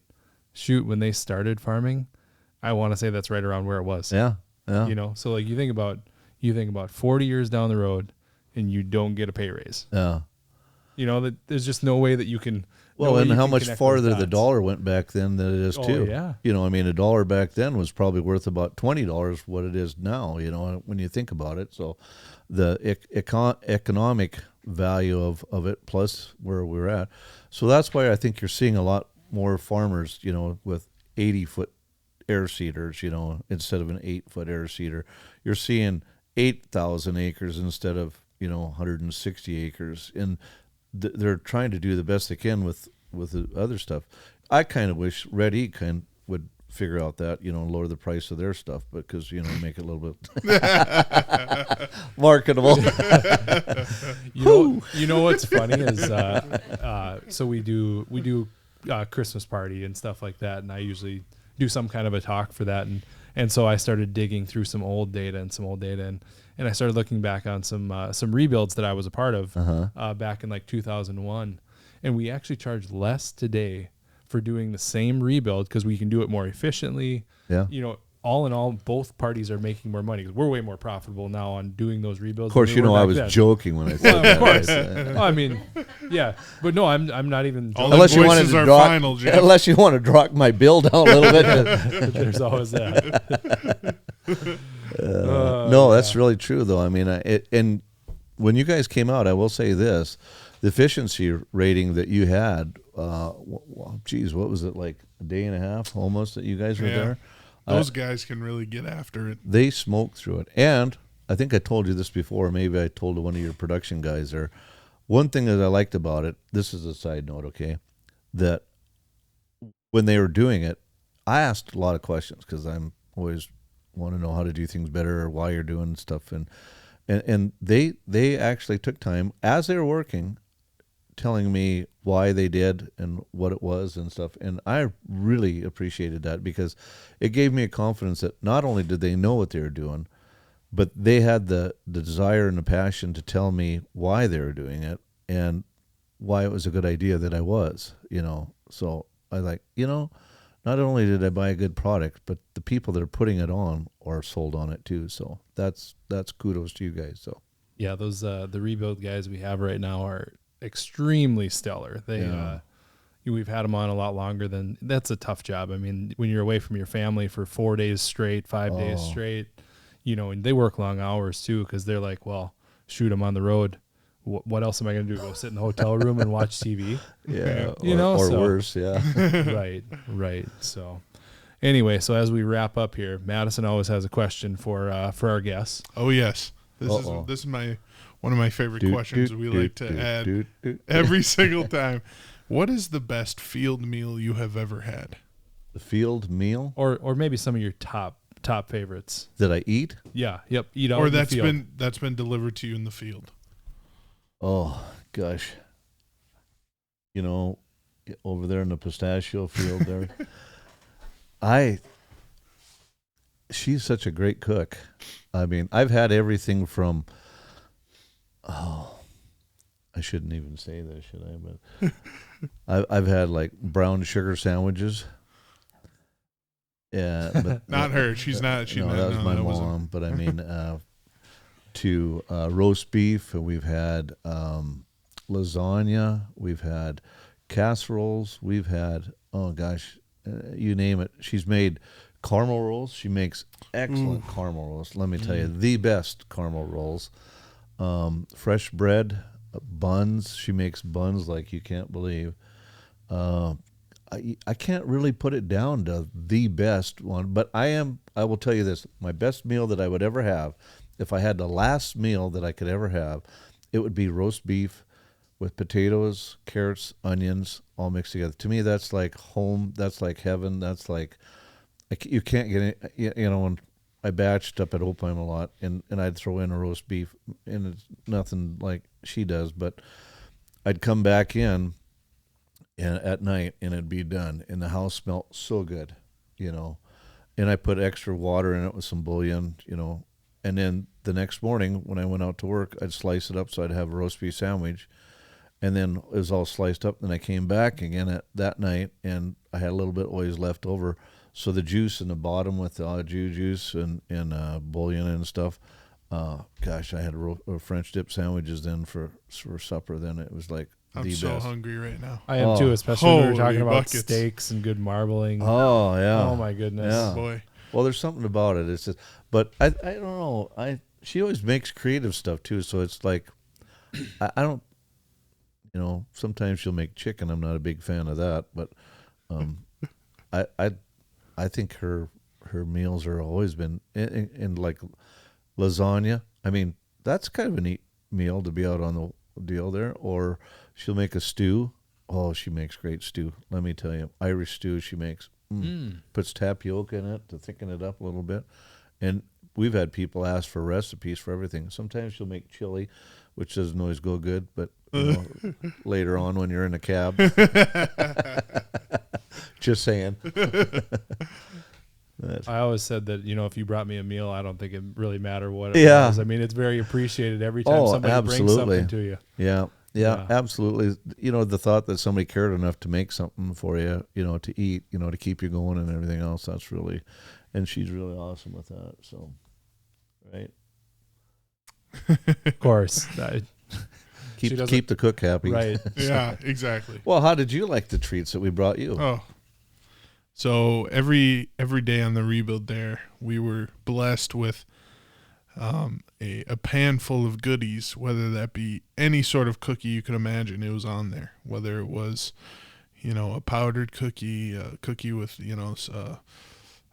Speaker 1: Shoot, when they started farming, I want to say that's right around where it was.
Speaker 2: Yeah. Yeah.
Speaker 1: So like you think about 40 years down the road, and you don't get a pay raise.
Speaker 2: Yeah.
Speaker 1: That there's just no way that you can.
Speaker 2: Well, and how much farther the dollar went back then than it is too.
Speaker 1: Yeah.
Speaker 2: I mean, $1 back then was probably worth about $20 what it is now, when you think about it. So the economic value of it plus where we're at. So that's why I think you're seeing a lot more farmers, with 80-foot air seeders, instead of an 8-foot air seeder. You're seeing 8,000 acres instead of, 160 acres. And they're trying to do the best they can with the other stuff. I kind of wish Red Eat would figure out that, lower the price of their stuff, because, make it a little bit marketable.
Speaker 1: What's funny is, so we do Christmas party and stuff like that, and I usually do some kind of a talk for that, and so I started digging through some old data, and I started looking back on some rebuilds that I was a part of back in like 2001, and we actually charge less today for doing the same rebuild because we can do it more efficiently.
Speaker 2: Yeah.
Speaker 1: all in all, both parties are making more money because we're way more profitable now on doing those rebuilds.
Speaker 2: Of course,
Speaker 1: than we were
Speaker 2: I
Speaker 1: back
Speaker 2: was
Speaker 1: then.
Speaker 2: joking when I said that.
Speaker 1: Of course. I mean, yeah, but no, I'm not even.
Speaker 2: Unless you wanted to drop, unless you want to drop my bill down a little bit.
Speaker 1: But there's always that.
Speaker 2: No, that's really true, though. I mean, and when you guys came out, I will say this: the efficiency rating that you had, geez, what was it, like a day and a half almost that you guys were there?
Speaker 3: Those guys can really get after it.
Speaker 2: They smoked through it. And I think I told you this before, maybe I told one of your production guys there. One thing that I liked about it, this is a side note, okay, that when they were doing it, I asked a lot of questions because I'm always want to know how to do things better or why you're doing stuff. And they actually took time as they were working telling me why they did and what it was and stuff. And I really appreciated that because it gave me a confidence that not only did they know what they were doing, but they had the desire and the passion to tell me why they were doing it and why it was a good idea that I was, So I not only did I buy a good product, but the people that are putting it on are sold on it too. So that's kudos to you guys. So
Speaker 1: yeah, those the rebuild guys we have right now are extremely stellar. We've had them on a lot longer than that's a tough job. I mean, when you're away from your family for 4 days straight, 5 days straight, and they work long hours too because they're like, well, shoot, I'm on the road. What else am I going to do? Go sit in the hotel room and watch TV?
Speaker 2: Yeah, or worse, yeah.
Speaker 1: Right. So anyway, so as we wrap up here, Madison always has a question for our guests.
Speaker 3: Oh yes, this is one of my favorite questions we like to add every single time. What is the best field meal you have ever had?
Speaker 2: The field meal,
Speaker 1: or maybe some of your top favorites
Speaker 2: that I eat.
Speaker 1: Yeah, yep. Eat out
Speaker 3: or
Speaker 1: in the
Speaker 3: that's
Speaker 1: field.
Speaker 3: been delivered to you in the field.
Speaker 2: Oh gosh, over there in the pistachio field there. She's such a great cook. I mean, I've had everything from. Oh, I shouldn't even say this, should I? But I've had like brown sugar sandwiches. Yeah, but
Speaker 3: not her. She's not.
Speaker 2: That was my mom. But I mean, to roast beef. We've had lasagna. We've had casseroles. We've had you name it. She's made caramel rolls. She makes excellent caramel rolls. Let me tell you, the best caramel rolls. Fresh bread, buns. She makes buns like you can't believe. I can't really put it down to the best one, but I will tell you this, my best meal that I would ever have, if I had the last meal that I could ever have, it would be roast beef with potatoes, carrots, onions, all mixed together. To me, that's like home. That's like heaven. That's like, you can't get it, when I batched up at Opheim a lot, and I'd throw in a roast beef, and it's nothing like she does, but I'd come back in and at night, and it'd be done, and the house smelled so good, and I put extra water in it with some bouillon, and then the next morning when I went out to work, I'd slice it up so I'd have a roast beef sandwich, and then it was all sliced up. Then I came back again that night, and I had a little bit always left over. So the juice in the bottom with the au jus juice and bouillon and stuff, I had a French dip sandwiches then for supper. Then it was like
Speaker 3: I'm so hungry right now.
Speaker 1: I am too, especially when we were talking about
Speaker 3: buckets.
Speaker 1: Steaks and good marbling.
Speaker 2: Oh yeah.
Speaker 1: Oh my goodness.
Speaker 2: Yeah.
Speaker 3: Boy.
Speaker 2: Well, there's something about it. It's just, but I don't know. She always makes creative stuff too. So it's like, I don't, sometimes she'll make chicken. I'm not a big fan of that, but I think her meals are always been in like lasagna. I mean, that's kind of a neat meal to be out on the deal there. Or she'll make a stew. Oh, she makes great stew. Let me tell you, Irish stew she makes. Puts tapioca in it to thicken it up a little bit. And we've had people ask for recipes for everything. Sometimes she'll make chili, which doesn't always go good, but later on when you're in a cab. Just saying.
Speaker 1: I always said that, if you brought me a meal, I don't think it really mattered what it was. I mean, it's very appreciated every time somebody brings something to you.
Speaker 2: Yeah. Yeah, absolutely. You know, the thought that somebody cared enough to make something for you, you know, to eat, you know, to keep you going and everything else, that's really, and she's really awesome with that. So, right.
Speaker 1: Of course.
Speaker 2: Keep the cook happy.
Speaker 1: Right.
Speaker 3: Yeah, exactly.
Speaker 2: Well, how did you like the treats that we brought you?
Speaker 3: Oh, so every day on the rebuild there, we were blessed with a pan full of goodies, whether that be any sort of cookie you could imagine. It was on there, whether it was, you know, a powdered cookie, a cookie with, you know,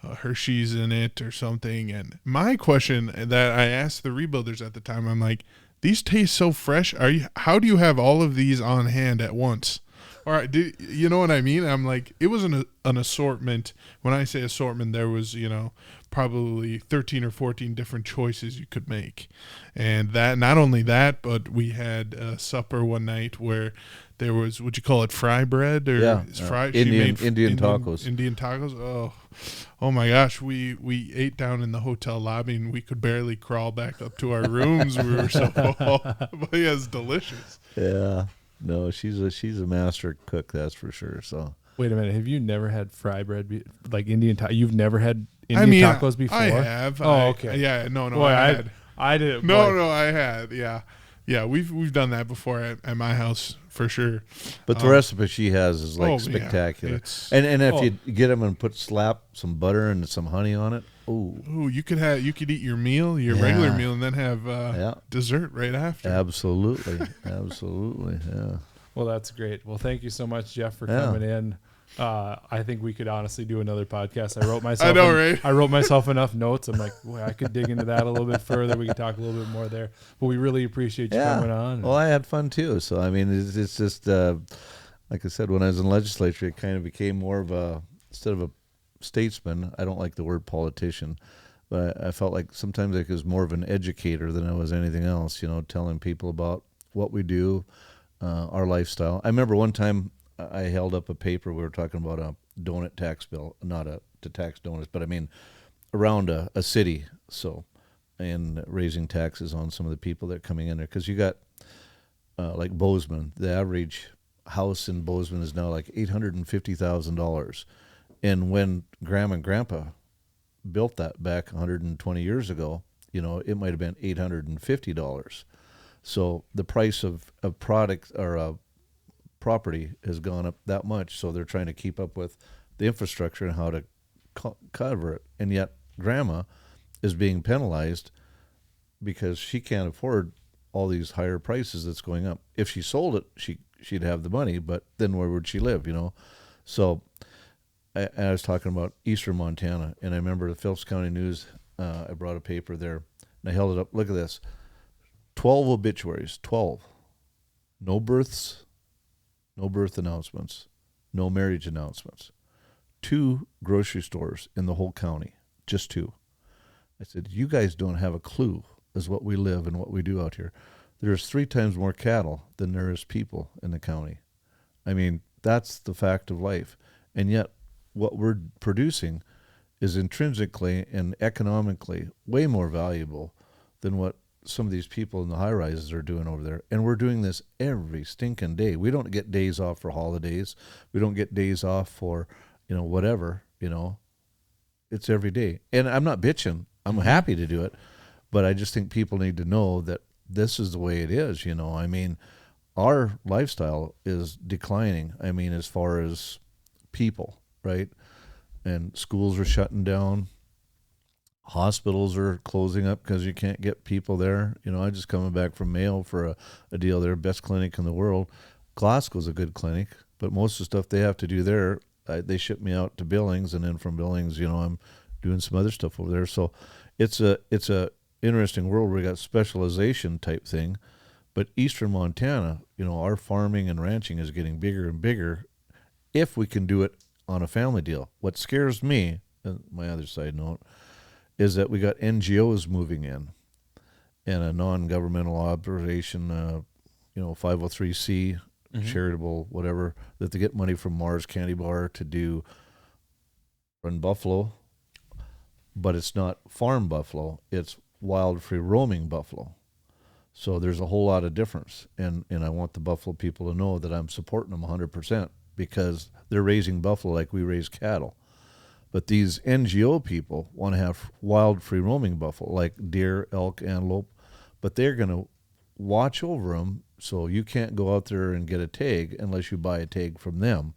Speaker 3: Hershey's in it or something. And my question that I asked the rebuilders at the time, I'm like, these taste so fresh. How do you have all of these on hand at once? All right, you know what I mean? I'm like, it was an assortment. When I say assortment, there was, you know, probably 13 or 14 different choices you could make. And that, not only that, but we had a supper one night where there was, would you call it fry bread or
Speaker 2: Indian tacos?
Speaker 3: Indian tacos. Oh my gosh, we ate down in the hotel lobby and we could barely crawl back up to our rooms. We were so full. But yeah, it's delicious.
Speaker 2: Yeah. No, she's a master cook, that's for sure. So
Speaker 1: wait a minute, have you never had fry bread like Indian tacos? You've never had Indian tacos before?
Speaker 3: I have.
Speaker 1: Oh, okay.
Speaker 3: Yeah, no,
Speaker 1: boy, I did.
Speaker 3: No, I had. Yeah. We've done that before at my house for sure.
Speaker 2: But the recipe she has is like spectacular. Yeah, and if you get them and slap some butter and some honey on it.
Speaker 3: Ooh, you could eat your meal, your regular meal, and then have dessert right after.
Speaker 2: Absolutely. Yeah.
Speaker 1: Well, that's great. Well, thank you so much, Jeff, for coming in. I think we could honestly do another podcast. I wrote myself enough notes. I'm like, boy, I could dig into that a little bit further. We could talk a little bit more there. But we really appreciate you coming on.
Speaker 2: Well, I had fun too. So I mean, it's just like I said, when I was in legislature, it kind of became more of instead of a statesman. I don't like the word politician, but I felt like sometimes I was more of an educator than I was anything else. You know, telling people about what we do, our lifestyle. I remember one time I held up a paper. We were talking about a donut tax bill, not to tax donuts, but I mean around a city. So, and raising taxes on some of the people that are coming in there, because you got like Bozeman. The average house in Bozeman is now like $850,000. And when Grandma and Grandpa built that back 120 years ago, you know, it might have been $850. So the price of product or property has gone up that much. So they're trying to keep up with the infrastructure and how to cover it. And yet Grandma is being penalized because she can't afford all these higher prices that's going up. If she sold it, she'd have the money, but then where would she live, you know? So I was talking about eastern Montana, and I remember the Phillips County News, I brought a paper there, and I held it up. Look at this. 12 obituaries, 12. No births, no birth announcements, no marriage announcements. 2 grocery stores in the whole county, just 2. I said, you guys don't have a clue as what we live and what we do out here. There's 3 times more cattle than there is people in the county. I mean, that's the fact of life. And yet, what we're producing is intrinsically and economically way more valuable than what some of these people in the high rises are doing over there. And we're doing this every stinking day. We don't get days off for holidays. We don't get days off for, you know, whatever, you know. It's every day. And I'm not bitching. I'm happy to do it. But I just think people need to know that this is the way it is, you know. I mean, our lifestyle is declining. I mean, as far as people, right? And schools are shutting down. Hospitals are closing up because you can't get people there. You know, I just coming back from Mayo for a deal there, best clinic in the world. Glasgow's a good clinic, but most of the stuff they have to do there, they ship me out to Billings, and then from Billings, you know, I'm doing some other stuff over there. So it's a interesting world where we got specialization type thing. But eastern Montana, you know, our farming and ranching is getting bigger and bigger if we can do it on a family deal. What scares me, and my other side note, is that we got NGOs moving in and a non-governmental operation, 503c, charitable, whatever, that they get money from Mars Candy Bar to run buffalo, but it's not farm buffalo, it's wild free roaming buffalo. So there's a whole lot of difference. And I want the buffalo people to know that I'm supporting them 100% because they're raising buffalo like we raise cattle. But these NGO people want to have wild free roaming buffalo like deer, elk, antelope, but they're going to watch over them so you can't go out there and get a tag unless you buy a tag from them.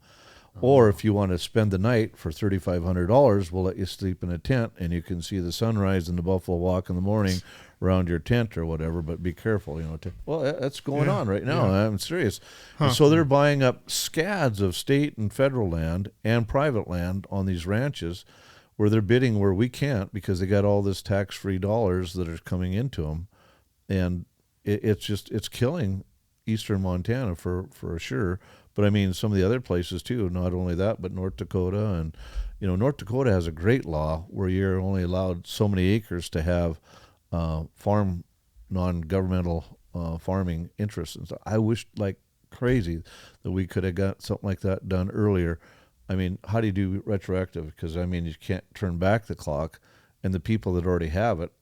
Speaker 2: Or if you want to spend the night for $3,500, we'll let you sleep in a tent and you can see the sunrise and the buffalo walk in the morning around your tent or whatever. But be careful, Well, that's going on right now. Yeah. I'm serious. And so they're buying up scads of state and federal land and private land on these ranches where they're bidding where we can't because they got all this tax-free dollars that are coming into them. And it's killing eastern Montana for sure. But I mean, some of the other places too, not only that, but North Dakota. And, North Dakota has a great law where you're only allowed so many acres to have farm, non-governmental farming interests. And so I wish like crazy that we could have got something like that done earlier. I mean, how do you do retroactive? Because, I mean, you can't turn back the clock. And the people that already have it,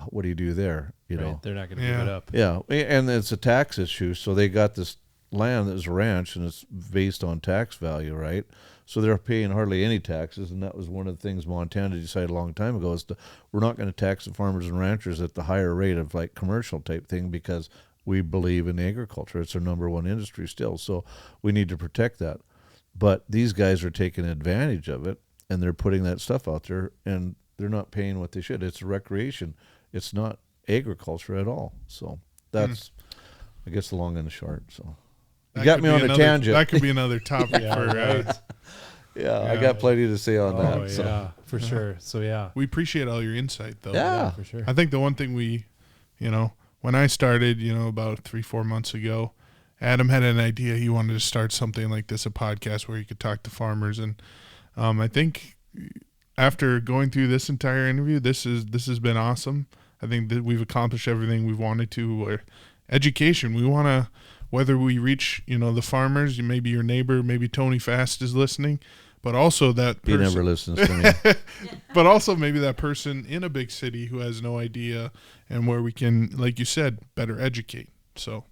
Speaker 2: what do you do there?
Speaker 1: Right. They're not going to give it up.
Speaker 2: Yeah, and it's a tax issue. So they got this land that is a ranch and it's based on tax value, right? So they're paying hardly any taxes, and that was one of the things Montana decided a long time ago is we're not going to tax the farmers and ranchers at the higher rate of like commercial type thing because we believe in agriculture. It's our number one industry still, so we need to protect that. But these guys are taking advantage of it, and they're putting that stuff out there, and they're not paying what they should. It's recreation. It's not agriculture at all. So that's, I guess, the long and the short, so. You got me on a tangent.
Speaker 3: That could be another topic for
Speaker 2: I got plenty to say on that.
Speaker 1: Yeah, so. For sure. So, yeah.
Speaker 3: We appreciate all your insight, though.
Speaker 2: Yeah,
Speaker 1: for sure.
Speaker 3: I think the one thing when I started, about 3-4 months ago, Adam had an idea. He wanted to start something like this, a podcast where he could talk to farmers. And I think after going through this entire interview, this has been awesome. I think that we've accomplished everything we've wanted to. Education. We want to, whether we reach, the farmers, maybe your neighbor, maybe Tony Fast is listening, but also that person.
Speaker 2: He never listens to me.
Speaker 3: But also maybe that person in a big city who has no idea and where we can, like you said, better educate. So.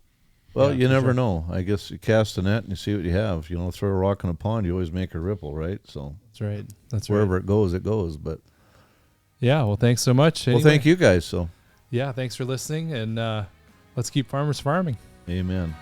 Speaker 2: Well, you never know. I guess you cast a net and you see what you have. Throw a rock in a pond, you always make a ripple, right? So
Speaker 1: that's right. That's
Speaker 2: wherever it goes, it goes. But
Speaker 1: yeah, well, thanks so much.
Speaker 2: Well, thank you guys. So
Speaker 1: yeah, thanks for listening, and let's keep farmers farming.
Speaker 2: Amen.